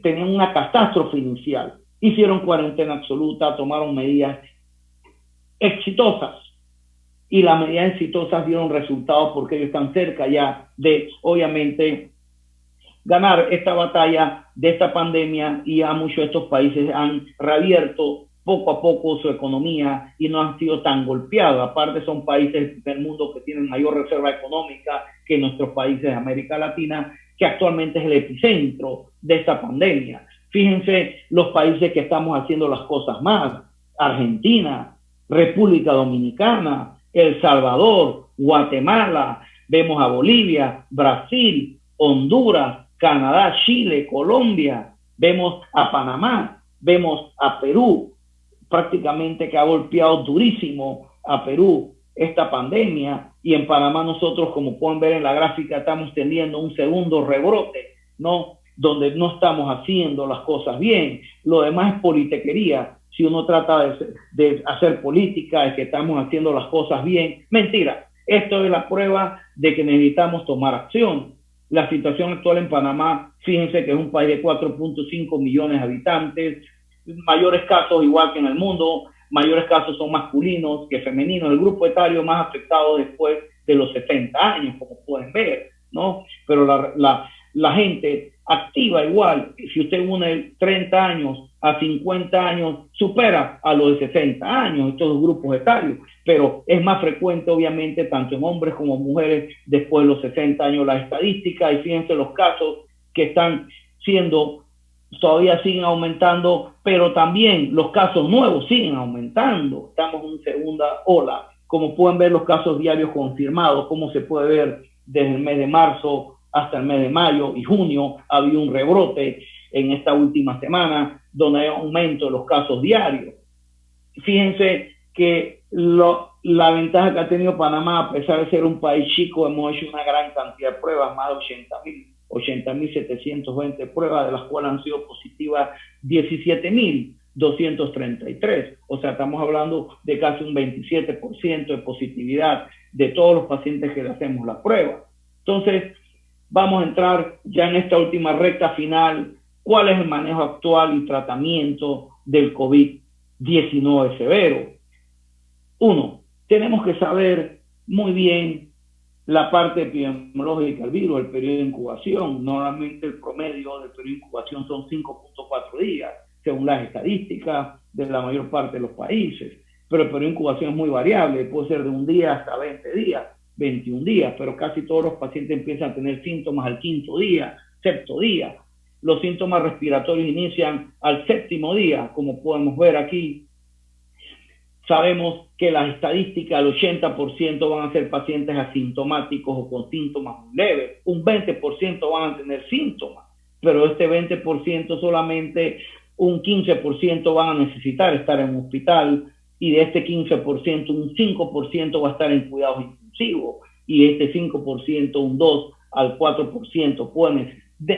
tenían una catástrofe inicial, hicieron cuarentena absoluta, tomaron medidas exitosas, y las medidas exitosas dieron resultados porque ellos están cerca ya de, obviamente, ganar esta batalla de esta pandemia, y a muchos de estos países han reabierto poco a poco su economía y no han sido tan golpeados. Aparte, son países del mundo que tienen mayor reserva económica que nuestros países de América Latina, que actualmente es el epicentro de esta pandemia. Fíjense los países que estamos haciendo las cosas mal: Argentina, República Dominicana, El Salvador, Guatemala, vemos a Bolivia, Brasil, Honduras, Canadá, Chile, Colombia, vemos a Panamá, vemos a Perú, prácticamente que ha golpeado durísimo a Perú esta pandemia, y en Panamá nosotros, como pueden ver en la gráfica, estamos teniendo un segundo rebrote, ¿no?, donde no estamos haciendo las cosas bien. Lo demás es politiquería. Si uno trata de hacer política, de que estamos haciendo las cosas bien, mentira. Esto es la prueba de que necesitamos tomar acción. La situación actual en Panamá, fíjense que es un país de 4.5 millones de habitantes, mayores casos igual que en el mundo, mayores casos son masculinos que femeninos, el grupo etario más afectado después de los 70 años, como pueden ver, ¿no? Pero la gente activa igual, si usted une 30 años a 50 años, supera a los de 60 años, estos grupos etarios, pero es más frecuente obviamente tanto en hombres como mujeres después de los 60 años las estadísticas. Y fíjense los casos que están siendo, todavía siguen aumentando, pero también los casos nuevos siguen aumentando. Estamos en segunda ola, como pueden ver los casos diarios confirmados, como se puede ver desde el mes de marzo hasta el mes de mayo y junio. Ha habido un rebrote en esta última semana donde hay aumento de los casos diarios. Fíjense que la ventaja que ha tenido Panamá, a pesar de ser un país chico, hemos hecho una gran cantidad de pruebas, más de 80.720 pruebas, de las cuales han sido positivas 17.233. O sea, estamos hablando de casi un 27% de positividad de todos los pacientes que le hacemos la prueba. Entonces, vamos a entrar ya en esta última recta final. ¿Cuál es el manejo actual y tratamiento del COVID-19 severo? Uno, tenemos que saber muy bien la parte epidemiológica del virus, el periodo de incubación. Normalmente el promedio del periodo de incubación son 5.4 días, según las estadísticas de la mayor parte de los países. Pero el periodo de incubación es muy variable, puede ser de un día hasta 20 días, 21 días, pero casi todos los pacientes empiezan a tener síntomas al quinto día, sexto día. Los síntomas respiratorios inician al séptimo día, como podemos ver aquí. Sabemos que las estadísticas, el 80% van a ser pacientes asintomáticos o con síntomas muy leves. Un 20% van a tener síntomas, pero este 20% solamente un 15% van a necesitar estar en un hospital, y de este 15%, un 5% va a estar en cuidados intensivos, y este 5%, un 2 al 4%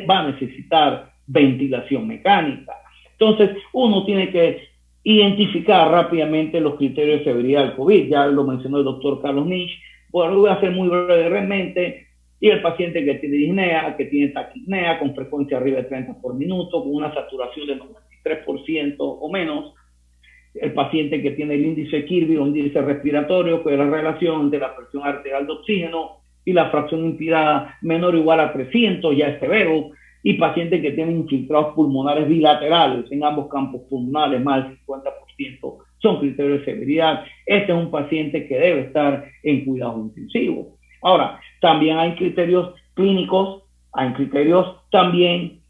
va a necesitar ventilación mecánica. Entonces, uno tiene que identificar rápidamente los criterios de severidad del COVID. Ya lo mencionó el doctor Carlos Nich. Bueno, lo voy a hacer muy brevemente. Y el paciente que tiene disnea, que tiene taquipnea con frecuencia arriba de 30 por minuto, con una saturación de 93% o menos. El paciente que tiene el índice Kirby o índice respiratorio, que es la relación entre la presión arterial de oxígeno y la fracción inspirada menor o igual a 300, ya es severo. Y pacientes que tienen infiltrados pulmonares bilaterales en ambos campos pulmonares, más del 50%, son criterios de severidad. Este es un paciente que debe estar en cuidados intensivos. Ahora, también hay criterios clínicos, hay criterios también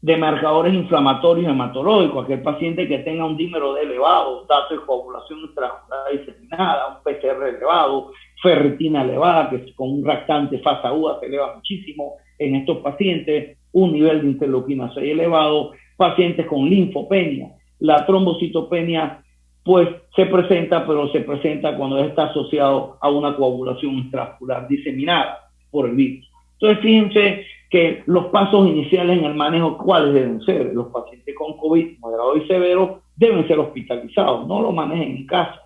de marcadores inflamatorios hematológicos. Aquel paciente que tenga un dímero D elevado, datos de coagulación extraocular diseminada, un PCR elevado, ferritina elevada, que con un reactante fase aguda se eleva muchísimo en estos pacientes, un nivel de interleuquina 6 elevado, pacientes con linfopenia. La trombocitopenia pues se presenta, pero se presenta cuando está asociado a una coagulación extraocular diseminada por el virus. Entonces, fíjense que los pasos iniciales en el manejo, ¿cuáles deben ser? Los pacientes con COVID moderado y severo deben ser hospitalizados, no lo manejen en casa,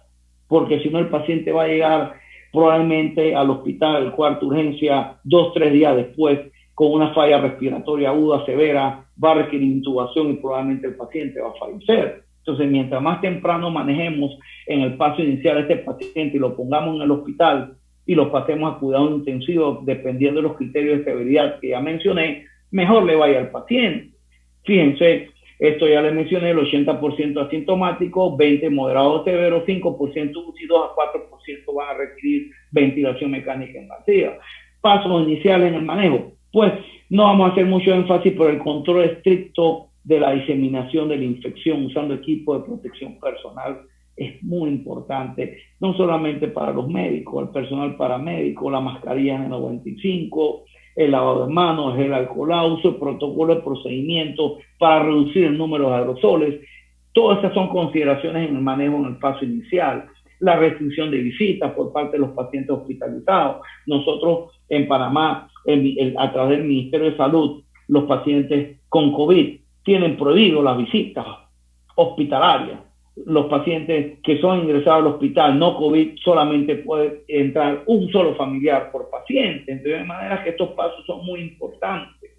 porque si no el paciente va a llegar probablemente al hospital, el cuarto urgencia, 2-3 días después, con una falla respiratoria aguda severa, va a requerir intubación y probablemente el paciente va a fallecer. Entonces, mientras más temprano manejemos en el paso inicial a este paciente y lo pongamos en el hospital y lo pasemos a cuidados intensivos, dependiendo de los criterios de severidad que ya mencioné, mejor le vaya al paciente. Fíjense, esto ya les mencioné, el 80% asintomático, 20% moderado severo, 5% UCI, 2 a 4% van a requerir ventilación mecánica invasiva. Pasos iniciales en el manejo. Pues no vamos a hacer mucho énfasis por el control estricto de la diseminación de la infección usando equipo de protección personal. Es muy importante, no solamente para los médicos, el personal paramédico, la mascarilla N95, el lavado de manos, el alcohol uso, el protocolo de procedimiento para reducir el número de aerosoles. Todas estas son consideraciones en el manejo en el paso inicial. La restricción de visitas por parte de los pacientes hospitalizados. Nosotros en Panamá, a través del Ministerio de Salud, los pacientes con COVID tienen prohibido las visitas hospitalarias. Los pacientes que son ingresados al hospital no COVID solamente puede entrar un solo familiar por paciente. Entonces, de manera que estos pasos son muy importantes.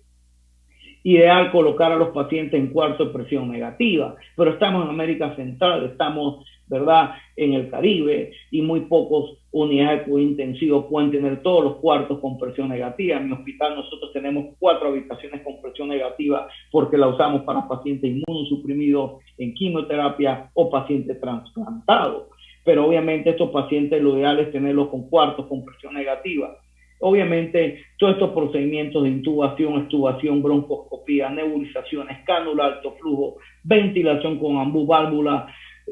Ideal colocar a los pacientes en cuarto de presión negativa, pero estamos en América Central, estamos, ¿verdad?, en el Caribe, y muy pocos unidades de cuidado intensivo pueden tener todos los cuartos con presión negativa. En mi hospital nosotros tenemos 4 habitaciones con presión negativa porque la usamos para pacientes inmunosuprimidos en quimioterapia o pacientes trasplantados. Pero obviamente estos pacientes lo ideal es tenerlos con cuartos con presión negativa. Obviamente, todos estos procedimientos de intubación, extubación, broncoscopía, nebulizaciones, cánula alto flujo, ventilación con ambú, válvula,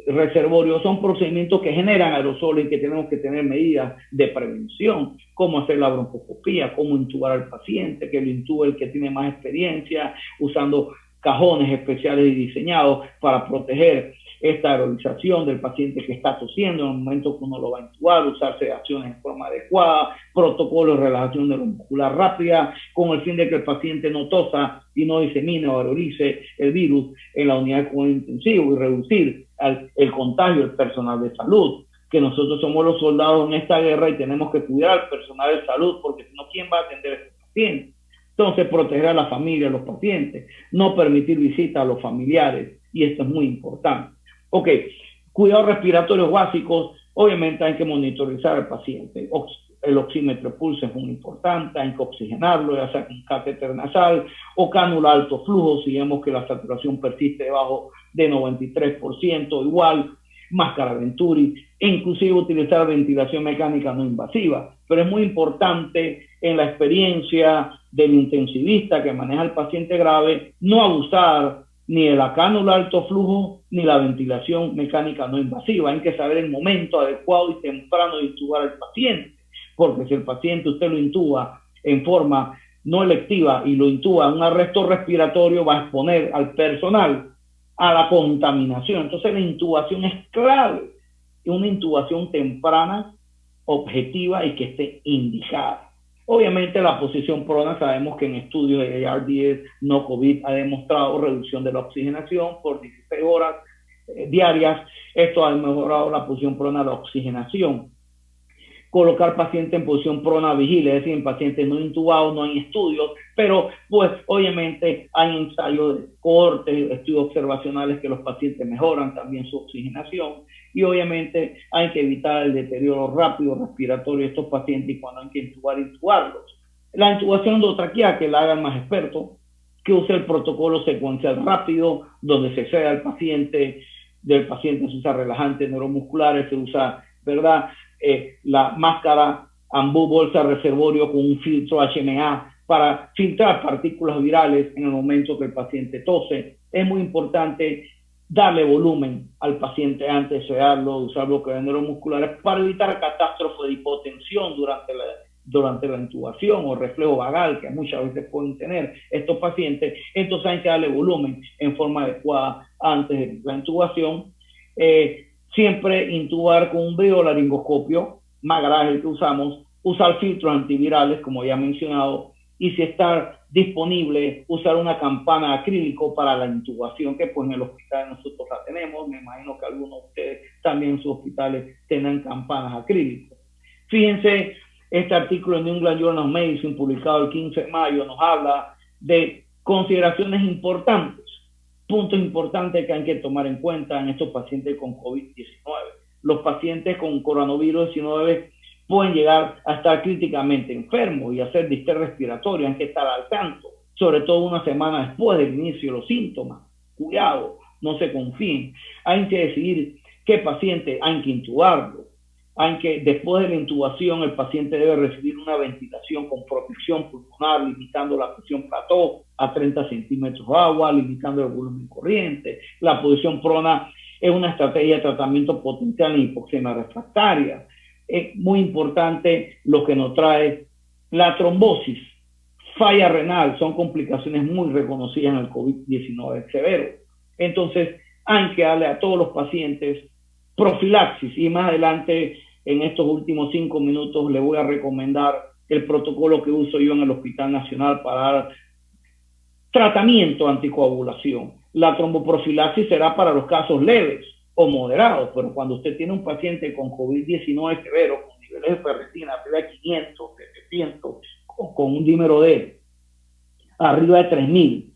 reservorio, son procedimientos que generan aerosoles y que tenemos que tener medidas de prevención. Cómo hacer la broncoscopía, cómo intubar al paciente, que lo intube el que tiene más experiencia, usando cajones especiales y diseñados para proteger esta aerolización del paciente que está tosiendo en el momento que uno lo va a intubar, usar sedaciones en forma adecuada, protocolos de relajación neuromuscular rápida, con el fin de que el paciente no tosa y no disemine o aerolice el virus en la unidad de cuidado intensivo y reducir el contagio del personal de salud. que nosotros somos los soldados en esta guerra y tenemos que cuidar al personal de salud, porque si no, ¿quién va a atender a estos pacientes? Entonces, proteger a la familia, a los pacientes, no permitir visitas a los familiares, y esto es muy importante. Ok, cuidados respiratorios básicos, obviamente hay que monitorizar al paciente. El oxímetro de pulso es muy importante, hay que oxigenarlo, ya sea con catéter nasal o cánula alto flujo, si vemos que la saturación persiste debajo de 93%, igual, máscara Venturi, e inclusive utilizar ventilación mecánica no invasiva. Pero es muy importante en la experiencia del intensivista que maneja al paciente grave no abusar ni de la cánula alto flujo ni la ventilación mecánica no invasiva. Hay que saber el momento adecuado y temprano de intubar al paciente, porque si el paciente usted lo intuba en forma no electiva y lo intuba en un arresto respiratorio, va a exponer al personal a la contaminación. Entonces la intubación es clave, una intubación temprana, objetiva y que esté indicada. Obviamente la posición prona, sabemos que en estudios de ARDS no COVID ha demostrado reducción de la oxigenación por 16 horas diarias. Esto ha mejorado la posición prona de la oxigenación. Colocar paciente en posición prona vigile, es decir, en pacientes no intubados, no hay estudios, pero pues obviamente hay ensayos de corte, estudios observacionales que los pacientes mejoran también su oxigenación, y obviamente hay que evitar el deterioro rápido respiratorio de estos pacientes, y cuando hay que intubarlos. La intubación endotraqueal, que la hagan más expertos, que use el protocolo secuencial rápido, donde se cede al paciente, del paciente se usa relajantes neuromusculares, se usa, ¿verdad?, la máscara ambú bolsa reservorio con un filtro HMA para filtrar partículas virales en el momento que el paciente tose. Es muy importante darle volumen al paciente antes de sedarlo, usar bloqueadores neuromusculares para evitar catástrofe de hipotensión durante la intubación o reflejo vagal que muchas veces pueden tener estos pacientes. Entonces hay que darle volumen en forma adecuada antes de la intubación. Siempre intubar con un biolaringoscopio, más grave el que usamos, usar filtros antivirales, como ya he mencionado, y si está disponible, usar una campana de acrílico para la intubación, que pues en el hospital nosotros la tenemos. Me imagino que algunos de ustedes también en sus hospitales tengan campanas acrílicos. Fíjense, este artículo en New England Journal of Medicine, publicado el 15 de mayo, nos habla de consideraciones importantes, puntos importantes que hay que tomar en cuenta en estos pacientes con COVID-19. Los pacientes con coronavirus 19 pueden llegar a estar críticamente enfermos y hacer distrés respiratorio. Hay que estar al tanto, sobre todo una semana después del inicio de los síntomas. Cuidado, no se confíen. Hay que decidir qué paciente hay que intubarlo. Después de la intubación, el paciente debe recibir una ventilación con protección pulmonar, limitando la presión plató a 30 centímetros de agua, limitando el volumen corriente. La posición prona es una estrategia de tratamiento potencial en hipoxemia refractaria. Es muy importante lo que nos trae la trombosis, falla renal, son complicaciones muy reconocidas en el COVID-19 severo. Entonces, hay que darle a todos los pacientes profilaxis, y más adelante, en estos últimos 5 minutos, le voy a recomendar el protocolo que uso yo en el Hospital Nacional para dar tratamiento anticoagulación. La tromboprofilaxis será para los casos leves o moderados, pero cuando usted tiene un paciente con COVID-19 severo, con niveles de ferritina arriba de 500, 700, con un dímero D arriba de 3000,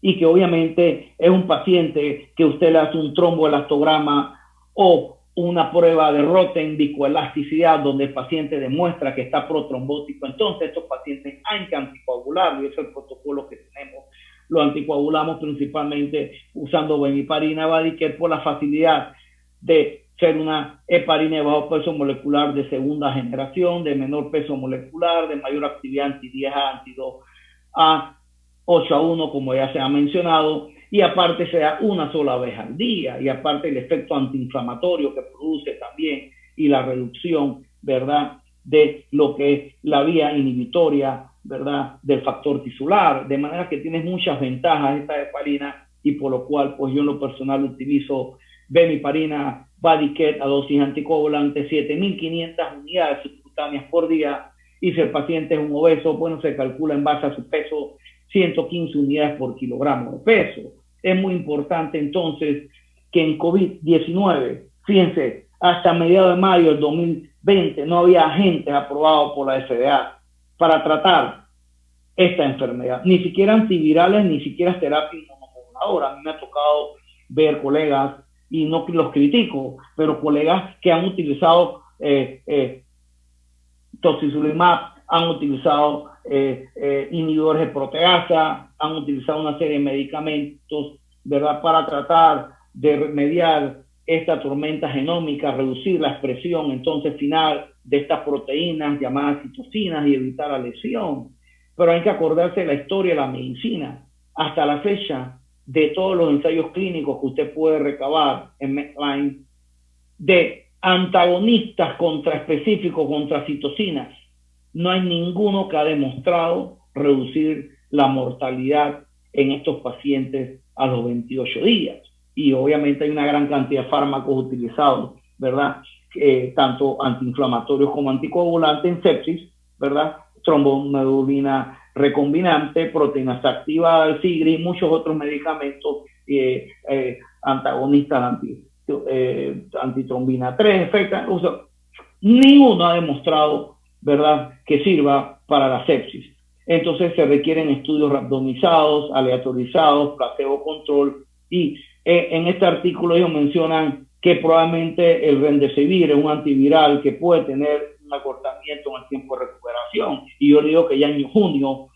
y que obviamente es un paciente que usted le hace un tromboelastograma o una prueba de Rotem viscoelasticidad donde el paciente demuestra que está protrombótico, entonces estos pacientes hay que anticoagularlo, y ese es el protocolo que tenemos. Lo anticoagulamos principalmente usando bemiparina Vadikert por la facilidad de ser una heparina de bajo peso molecular de segunda generación, de menor peso molecular, de mayor actividad anti-10A, anti-2A, 8-1, como ya se ha mencionado, y aparte se da una sola vez al día, y aparte el efecto antiinflamatorio que produce también, y la reducción, ¿verdad?, de lo que es la vía inhibitoria, ¿verdad?, del factor tisular, de manera que tiene muchas ventajas esta heparina, y por lo cual pues yo en lo personal utilizo bemiparina Vadikert a dosis anticoagulante, 7.500 unidades subcutáneas por día, y si el paciente es un obeso, bueno, se calcula en base a su peso 115 unidades por kilogramo de peso. Es muy importante entonces que en COVID-19, fíjense, hasta mediados de mayo del 2020 no había agentes aprobados por la FDA para tratar esta enfermedad. Ni siquiera antivirales, ni siquiera terapia inmunomoduladora. A mí me ha tocado ver colegas, y no los critico, pero colegas que han utilizado tocilizumab, han utilizado inhibidores de proteasa, han utilizado una serie de medicamentos, ¿verdad?, para tratar de remediar esta tormenta genómica, reducir la expresión entonces final de estas proteínas llamadas citocinas y evitar la lesión. Pero hay que acordarse de la historia de la medicina. Hasta la fecha, de todos los ensayos clínicos que usted puede recabar en Medline, de antagonistas contraespecíficos contra citocinas, no hay ninguno que ha demostrado reducir la mortalidad en estos pacientes a los 28 días. Y obviamente hay una gran cantidad de fármacos utilizados, ¿verdad? Tanto antiinflamatorios como anticoagulantes en sepsis, ¿verdad? Trombomedulina recombinante, proteínas activadas, SIGRI, muchos otros medicamentos antagonistas antitrombina 3, ninguno ha demostrado, ¿verdad?, que sirva para la sepsis. Entonces se requieren estudios randomizados, aleatorizados, placebo control, y en este artículo ellos mencionan que probablemente el remdesivir es un antiviral que puede tener un acortamiento en el tiempo de recuperación. Y yo digo que ya en junio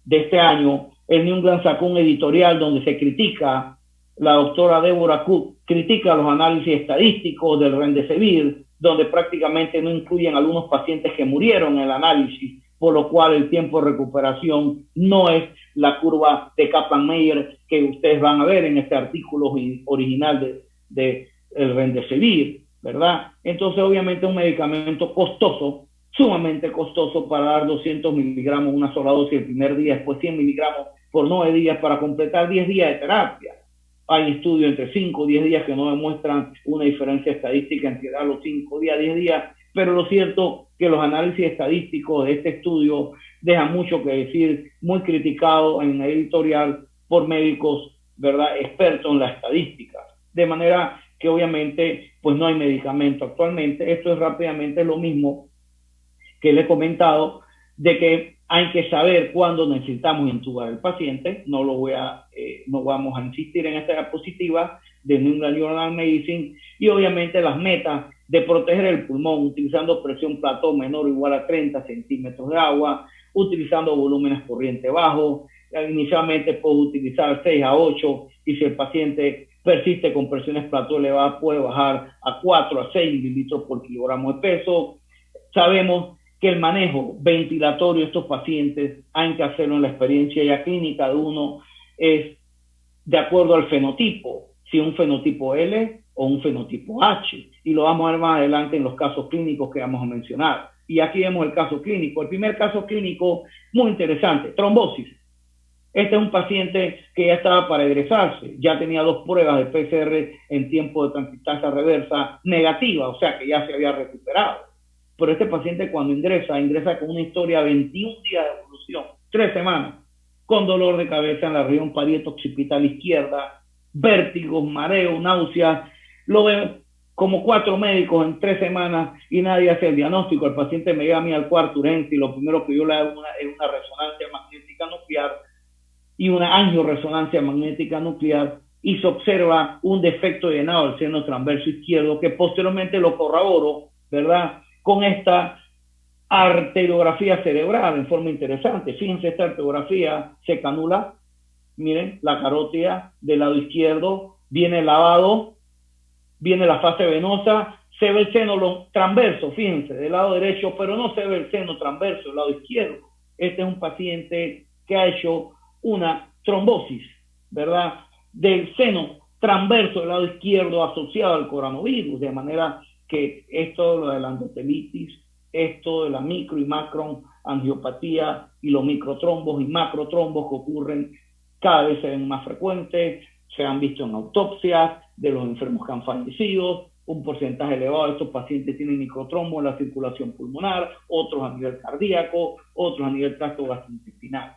de este año, el New England sacó un editorial donde se critica, la doctora Deborah Cook critica los análisis estadísticos del remdesivir, donde prácticamente no incluyen algunos pacientes que murieron en el análisis, por lo cual el tiempo de recuperación no es la curva de Kaplan-Meier que ustedes van a ver en este artículo original de el remdesivir, ¿verdad? Entonces, obviamente, un medicamento costoso, sumamente costoso, para dar 200 miligramos una sola dosis el primer día, después 100 miligramos por 9 días para completar 10 días de terapia. Hay estudios entre 5 o 10 días que no demuestran una diferencia estadística entre dar los 5 días, 10 días, pero lo cierto que los análisis estadísticos de este estudio dejan mucho que decir, muy criticado en el editorial por médicos, ¿verdad?, expertos en la estadística. De manera que obviamente pues no hay medicamento actualmente. Esto es rápidamente lo mismo que le he comentado, de que hay que saber cuándo necesitamos intubar al paciente. No vamos a insistir en esta diapositiva de New England Journal of Medicine, y obviamente las metas de proteger el pulmón utilizando presión plató menor o igual a 30 centímetros de agua, utilizando volúmenes corriente bajo. Inicialmente puedo utilizar 6 a 8, y si el paciente persiste con presiones plató elevadas puede bajar a 4 a 6 mililitros por kilogramo de peso. Sabemos que el manejo ventilatorio de estos pacientes hay que hacerlo en la experiencia ya clínica de uno, es de acuerdo al fenotipo, si un fenotipo L o un fenotipo H, y lo vamos a ver más adelante en los casos clínicos que vamos a mencionar. Y aquí vemos el caso clínico. El primer caso clínico, muy interesante, trombosis. Este es un paciente que ya estaba para egresarse, ya tenía 2 pruebas de PCR en tiempo de transcriptasa reversa negativa, o sea que ya se había recuperado. Pero este paciente cuando ingresa con una historia de 21 días de evolución, 3 semanas, con dolor de cabeza en la región parieto-occipital izquierda, vértigos, mareo, náuseas. Lo veo como 4 médicos en 3 semanas y nadie hace el diagnóstico. El paciente me llega a mí al cuarto urgencia y lo primero que yo le hago es una resonancia magnética nuclear y una angioresonancia magnética nuclear, y se observa un defecto de llenado del seno transverso izquierdo, que posteriormente lo corroboro, ¿verdad?, con esta arteriografía cerebral en forma interesante. Fíjense, esta arteriografía se canula, miren, la carótida del lado izquierdo, viene lavado, viene la fase venosa, se ve el seno transverso, fíjense, del lado derecho, pero no se ve el seno transverso del lado izquierdo. Este es un paciente que ha hecho una trombosis, ¿verdad?, del seno transverso del lado izquierdo asociado al coronavirus, de manera que esto de la endotelitis, esto de la micro y macro angiopatía y los microtrombos y macrotrombos que ocurren cada vez se ven más frecuentes, se han visto en autopsias de los enfermos que han fallecido. Un porcentaje elevado de estos pacientes tienen microtrombos en la circulación pulmonar, otros a nivel cardíaco, otros a nivel tracto gastrointestinal.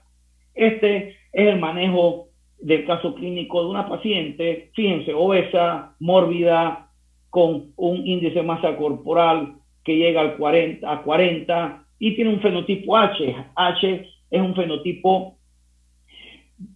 Este es el manejo del caso clínico de una paciente, fíjense, obesa, mórbida, con un índice de masa corporal que llega al 40 y tiene un fenotipo H. H es un fenotipo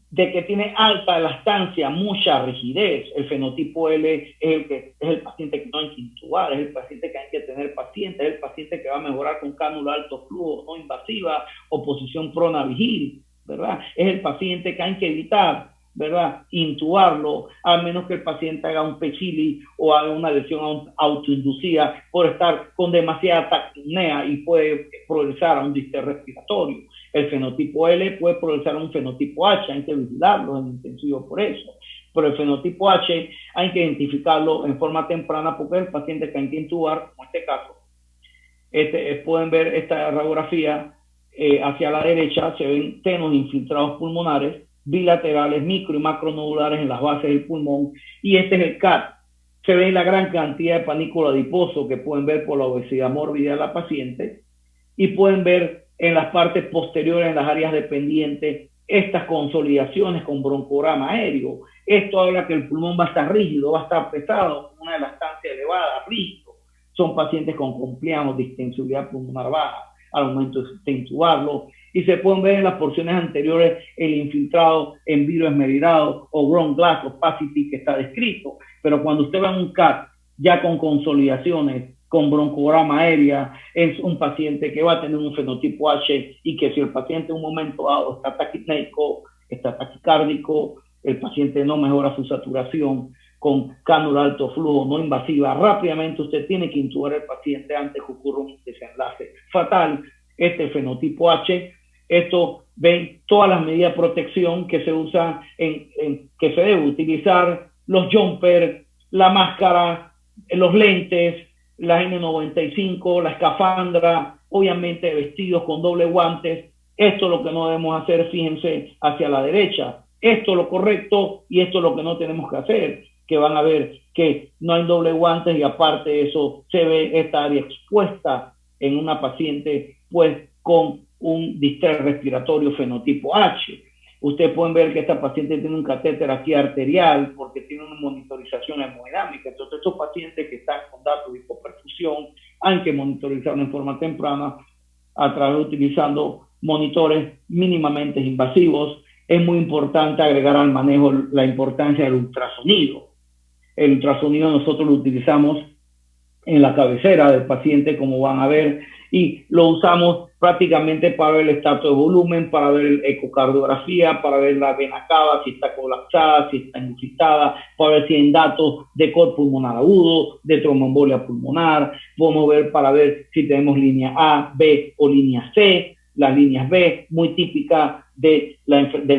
de que tiene alta elastancia, mucha rigidez. El fenotipo L es el paciente que no hay que intubar, es el paciente que hay que tener paciente, es el paciente que va a mejorar con cánula alto flujo no invasiva o posición pronavigil, ¿verdad? Es el paciente que hay que evitar, ¿verdad? Intubarlo, a menos que el paciente haga un PECILI o haga una lesión autoinducida por estar con demasiada taquipnea y puede progresar a un distrés respiratorio. El fenotipo L puede progresar a un fenotipo H, hay que vigilarlo en intensivo por eso. Pero el fenotipo H hay que identificarlo en forma temprana porque el paciente que hay que intubar, como en este caso. Pueden ver esta radiografía hacia la derecha, se ven senos infiltrados pulmonares bilaterales, micro y macronodulares en las bases del pulmón, y este es el CAT. Se ve la gran cantidad de panículo adiposo que pueden ver por la obesidad mórbida de la paciente, y pueden ver en las partes posteriores, en las áreas dependientes, estas consolidaciones con broncograma aéreo. Esto habla que el pulmón va a estar rígido, va a estar pesado, con una elastancia elevada, rígido. Son pacientes con compliance, distensibilidad pulmonar baja al momento de intubarlo, y se pueden ver en las porciones anteriores el infiltrado en vidrio esmerilado o ground glass opacity que está descrito. Pero cuando usted ve un CAT ya con consolidaciones, con broncograma aérea, es un paciente que va a tener un fenotipo H, y que si el paciente en un momento dado está taquipneico, está taquicárdico, el paciente no mejora su saturación con cánula alto flujo no invasiva, rápidamente usted tiene que intubar al paciente antes que ocurra un desenlace fatal. Este fenotipo H, esto ven todas las medidas de protección que se usan, que se debe utilizar, los jumpers, la máscara, los lentes, la N95, la escafandra, obviamente vestidos con doble guantes. Esto es lo que no debemos hacer, fíjense hacia la derecha. Esto es lo correcto y esto es lo que no tenemos que hacer, que van a ver que no hay doble guantes, y aparte de eso se ve esta área expuesta en una paciente pues con un distrés respiratorio fenotipo H. Ustedes pueden ver que esta paciente tiene un catéter aquí arterial porque tiene una monitorización hemodinámica. Entonces, estos pacientes que están con datos de hipoperfusión hay que monitorizarlo en forma temprana a través de utilizando monitores mínimamente invasivos. Es muy importante agregar al manejo la importancia del ultrasonido. El ultrasonido nosotros lo utilizamos en la cabecera del paciente, como van a ver, y lo usamos prácticamente para ver el estatus de volumen, para ver el ecocardiografía, para ver la vena cava, si está colapsada, si está infiltrada, para ver si hay datos de cor pulmonar agudo, de tromboembolia pulmonar. Podemos ver para ver si tenemos línea A, B o línea C. Las líneas B, muy típica del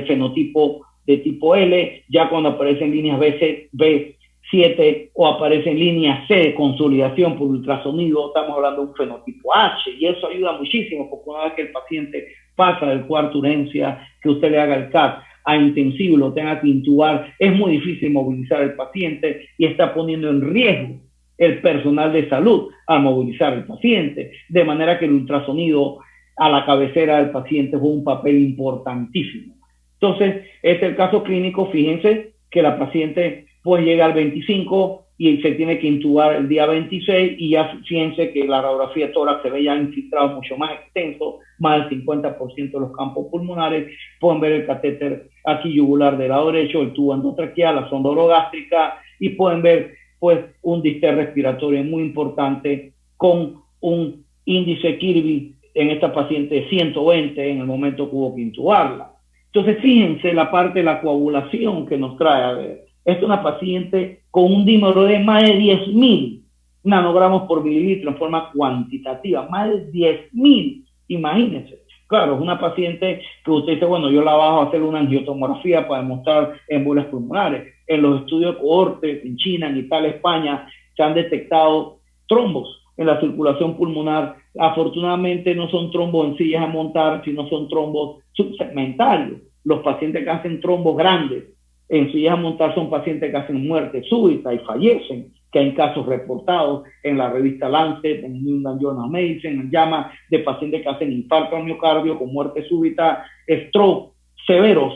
fenotipo de tipo L. Ya cuando aparecen líneas B7 o aparece en línea C de consolidación por ultrasonido, estamos hablando de un fenotipo H, y eso ayuda muchísimo, porque una vez que el paciente pasa del cuarto urgencia, que usted le haga el CAT a intensivo y lo tenga que intubar, es muy difícil movilizar al paciente y está poniendo en riesgo el personal de salud al movilizar al paciente, de manera que el ultrasonido a la cabecera del paciente juega un papel importantísimo. Entonces, este es el caso clínico. Fíjense que la paciente pues llega al 25 y se tiene que intubar el día 26, y ya fíjense que la radiografía tórax se ve ya infiltrado mucho más extenso, más del 50% de los campos pulmonares. Pueden ver el catéter aquí yugular del lado derecho, el tubo endotraqueal, la sonda orogástrica, y pueden ver pues un distrés respiratorio muy importante con un índice Kirby en esta paciente de 120 en el momento que hubo que intubarla. Entonces fíjense la parte de la coagulación que nos trae. A ver, esta es una paciente con un dímero de más de 10.000 nanogramos por mililitro en forma cuantitativa, más de 10.000, imagínense. Claro, es una paciente que usted dice, bueno, yo la bajo a hacer una angiotomografía para demostrar embolias pulmonares. En los estudios de cohorte en China, en Italia, España, se han detectado trombos en la circulación pulmonar. Afortunadamente no son trombos en sillas a montar, sino son trombos subsegmentarios. Los pacientes que hacen trombos grandes en sillas a montar son pacientes que hacen muerte súbita y fallecen, que hay casos reportados en la revista Lancet, en New England Journal of Medicine, en llama de pacientes que hacen infarto al miocardio con muerte súbita, stroke severos,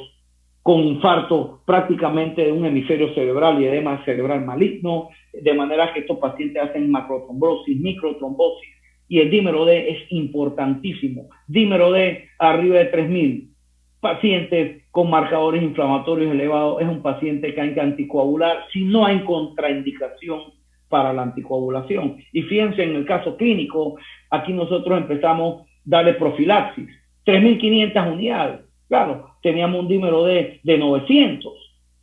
con infarto prácticamente de un hemisferio cerebral y edema cerebral maligno, de manera que estos pacientes hacen macrotrombosis, microtrombosis, y el dímero D es importantísimo. Dímero D arriba de 3000. Pacientes con marcadores inflamatorios elevados es un paciente que hay que anticoagular si no hay contraindicación para la anticoagulación. Y fíjense en el caso clínico, aquí nosotros empezamos a darle profilaxis, 3.500 unidades. Claro, teníamos un dímero de 900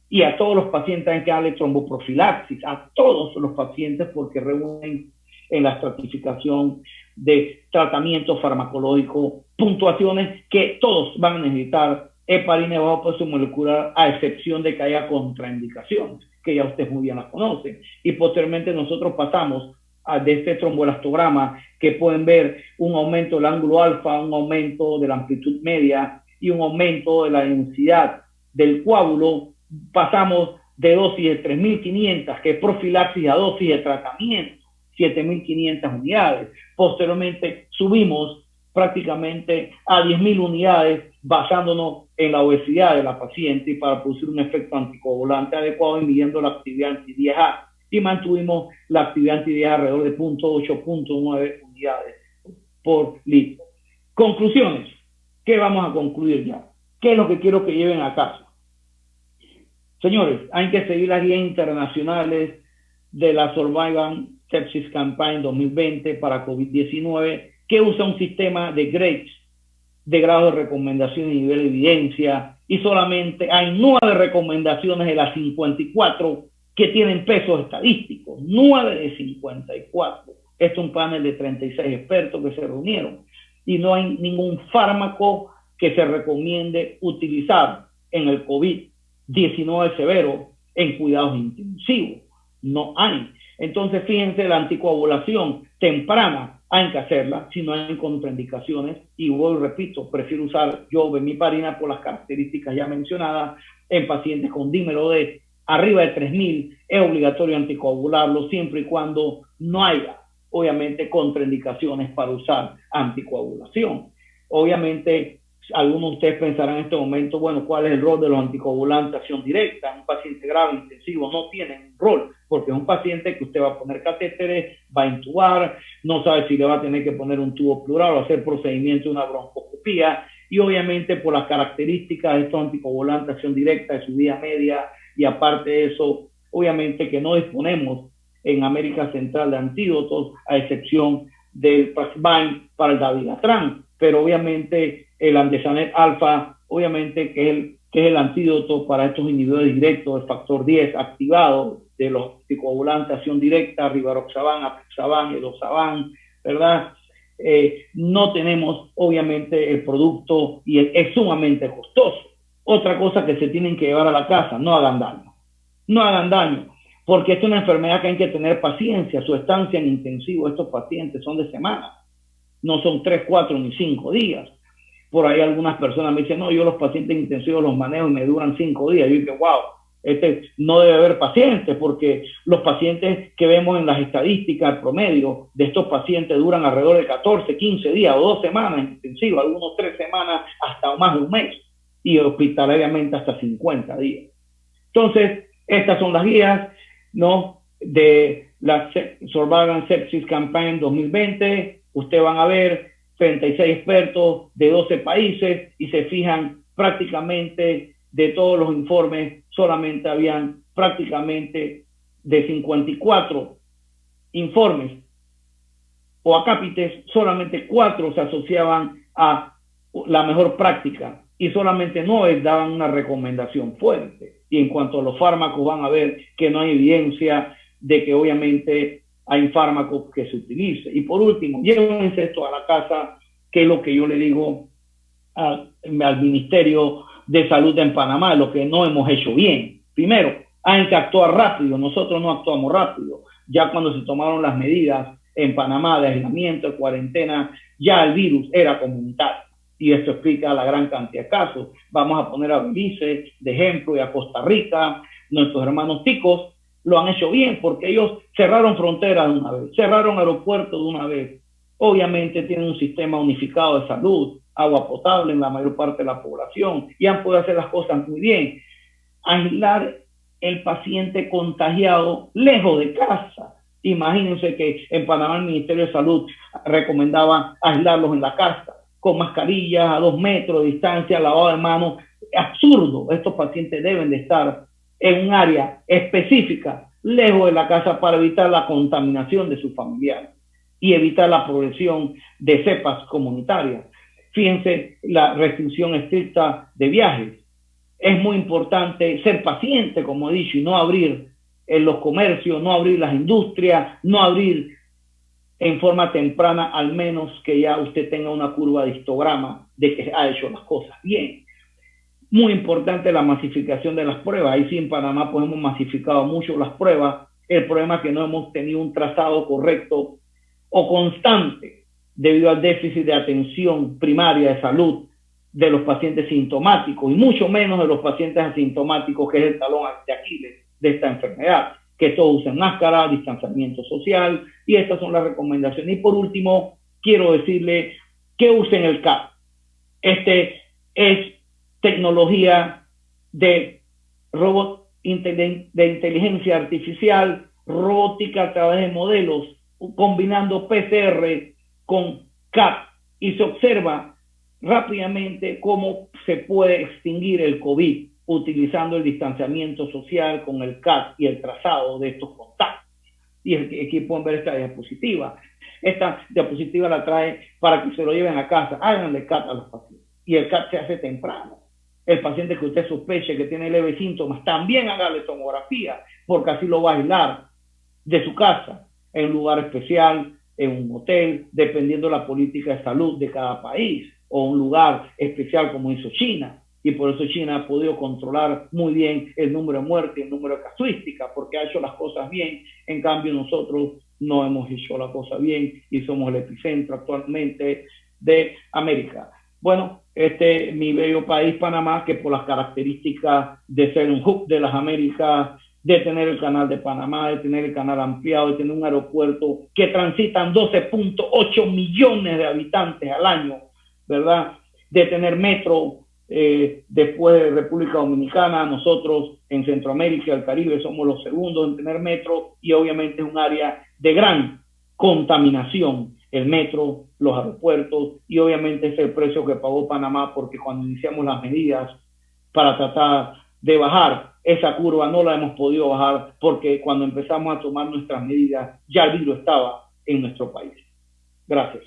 y a todos los pacientes hay que darle tromboprofilaxis, a todos los pacientes porque reúnen en la estratificación de tratamiento farmacológico puntuaciones que todos van a necesitar heparina de bajo peso molecular, a excepción de que haya contraindicaciones, que ya ustedes muy bien las conocen. Y posteriormente nosotros pasamos de este tromboelastograma, que pueden ver un aumento del ángulo alfa, un aumento de la amplitud media y un aumento de la densidad del coágulo. Pasamos de dosis de 3.500, que es profilaxis, a dosis de tratamiento, 7.500 unidades. Posteriormente subimos prácticamente a 10.000 unidades basándonos en la obesidad de la paciente y para producir un efecto anticoagulante adecuado y midiendo la actividad anti-10A. Y mantuvimos la actividad anti-10A alrededor de 0.8, 0.9 unidades por litro. Conclusiones. ¿Qué vamos a concluir ya? ¿Qué es lo que quiero que lleven a casa? Señores, hay que seguir las guías internacionales de la Survival Sepsis Campaign 2020 para COVID-19, que usa un sistema de grades, de grado de recomendación y nivel de evidencia, y solamente hay 9 recomendaciones de las 54 que tienen pesos estadísticos, 9 de 54. Este es un panel de 36 expertos que se reunieron, y no hay ningún fármaco que se recomiende utilizar en el COVID-19 severo en cuidados intensivos. No hay. Entonces, fíjense, la anticoagulación temprana hay que hacerla si no hay contraindicaciones. Y vuelvo y repito, prefiero usar yo bemiparina por las características ya mencionadas. En pacientes con dímero D arriba de 3.000 es obligatorio anticoagularlo siempre y cuando no haya, obviamente, contraindicaciones para usar anticoagulación. Obviamente, algunos de ustedes pensarán en este momento, bueno, ¿cuál es el rol de los anticoagulantes? Acción directa. Un paciente grave intensivo no tiene un rol, porque es un paciente que usted va a poner catéteres, va a intubar, no sabe si le va a tener que poner un tubo pleural o hacer procedimiento de una broncoscopía, y obviamente por las características de estos anticoagulantes, acción directa de su vida media, y aparte de eso, obviamente que no disponemos en América Central de antídotos, a excepción del Praxbind para el dabigatran, pero obviamente el Andesanet alfa, obviamente que es el antídoto para estos inhibidores directos del factor 10 activado de los anticoagulantes, acción directa, rivaroxaban, apixaban, edosaban, ¿verdad? No tenemos obviamente el producto y es sumamente costoso. Otra cosa que se tienen que llevar a la casa, no hagan daño. No hagan daño, porque es una enfermedad que hay que tener paciencia. Su estancia en intensivo, estos pacientes son de semanas, no son 3, 4 ni 5 días. Por ahí algunas personas me dicen, no, yo los pacientes intensivos los manejo y me duran 5 días. Yo digo, wow, no debe haber pacientes, porque los pacientes que vemos en las estadísticas promedio de estos pacientes duran alrededor de 14, 15 días o 2 semanas intensivas, algunos 3 semanas hasta más de un mes, y hospitalariamente hasta 50 días. Entonces, estas son las guías, ¿no?, de la Survival Sepsis Campaign 2020. Ustedes van a ver 36 expertos de 12 países y se fijan prácticamente de todos los informes, solamente habían prácticamente de 54 informes o acápites, solamente 4 se asociaban a la mejor práctica y solamente 9 daban una recomendación fuerte. Y en cuanto a los fármacos, van a ver que no hay evidencia de que obviamente hay fármacos que se utilicen. Y por último, llévense esto a la casa, que es lo que yo le digo al Ministerio de Salud en Panamá, lo que no hemos hecho bien. Primero, hay que actuar rápido. Nosotros no actuamos rápido. Ya cuando se tomaron las medidas en Panamá de aislamiento, de cuarentena, ya el virus era comunitario. Y esto explica la gran cantidad de casos. Vamos a poner a Belice de ejemplo y a Costa Rica. Nuestros hermanos ticos lo han hecho bien porque ellos cerraron fronteras de una vez, cerraron aeropuertos de una vez. Obviamente tienen un sistema unificado de salud, agua potable en la mayor parte de la población y han podido hacer las cosas muy bien. Aislar el paciente contagiado lejos de casa. Imagínense que en Panamá el Ministerio de Salud recomendaba aislarlos en la casa, con mascarillas a 2 metros de distancia, lavado de manos. Absurdo. Estos pacientes deben de estar en un área específica, lejos de la casa, para evitar la contaminación de sus familiares y evitar la progresión de cepas comunitarias. Fíjense la restricción estricta de viajes. Es muy importante ser paciente, como he dicho, y no abrir los comercios, no abrir las industrias, no abrir en forma temprana, al menos que ya usted tenga una curva de histograma de que ha hecho las cosas bien. Muy importante la masificación de las pruebas. Ahí sí, en Panamá pues hemos masificado mucho las pruebas. El problema es que no hemos tenido un trazado correcto o constante debido al déficit de atención primaria de salud de los pacientes sintomáticos y mucho menos de los pacientes asintomáticos, que es el talón de Aquiles de esta enfermedad, que todos usen máscara, distanciamiento social, y estas son las recomendaciones. Y por último, quiero decirle que usen el CAP. Este es tecnología de robot de inteligencia artificial, robótica a través de modelos, combinando PCR con CAP, y se observa rápidamente cómo se puede extinguir el COVID utilizando el distanciamiento social con el CAT y el trazado de estos contactos. Y aquí pueden ver esta diapositiva. Esta diapositiva la trae para que se lo lleven a casa. Háganle CAT a los pacientes. Y el CAT se hace temprano. El paciente que usted sospeche que tiene leves síntomas, también hágale tomografía, porque así lo va a aislar de su casa, en un lugar especial, en un hotel, dependiendo de la política de salud de cada país, o un lugar especial como hizo China. Y por eso China ha podido controlar muy bien el número de muertes y el número de casuísticas, porque ha hecho las cosas bien. En cambio, nosotros no hemos hecho la cosa bien y somos el epicentro actualmente de América. Bueno, mi bello país, Panamá, que por las características de ser un hub de las Américas, de tener el canal de Panamá, de tener el canal ampliado, de tener un aeropuerto que transitan 12.8 millones de habitantes al año, ¿verdad? De tener metro, después de República Dominicana, nosotros en Centroamérica y el Caribe somos los segundos en tener metro, y obviamente es un área de gran contaminación, el metro, los aeropuertos, y obviamente es el precio que pagó Panamá, porque cuando iniciamos las medidas para tratar de bajar esa curva no la hemos podido bajar, porque cuando empezamos a tomar nuestras medidas ya el virus estaba en nuestro país. Gracias.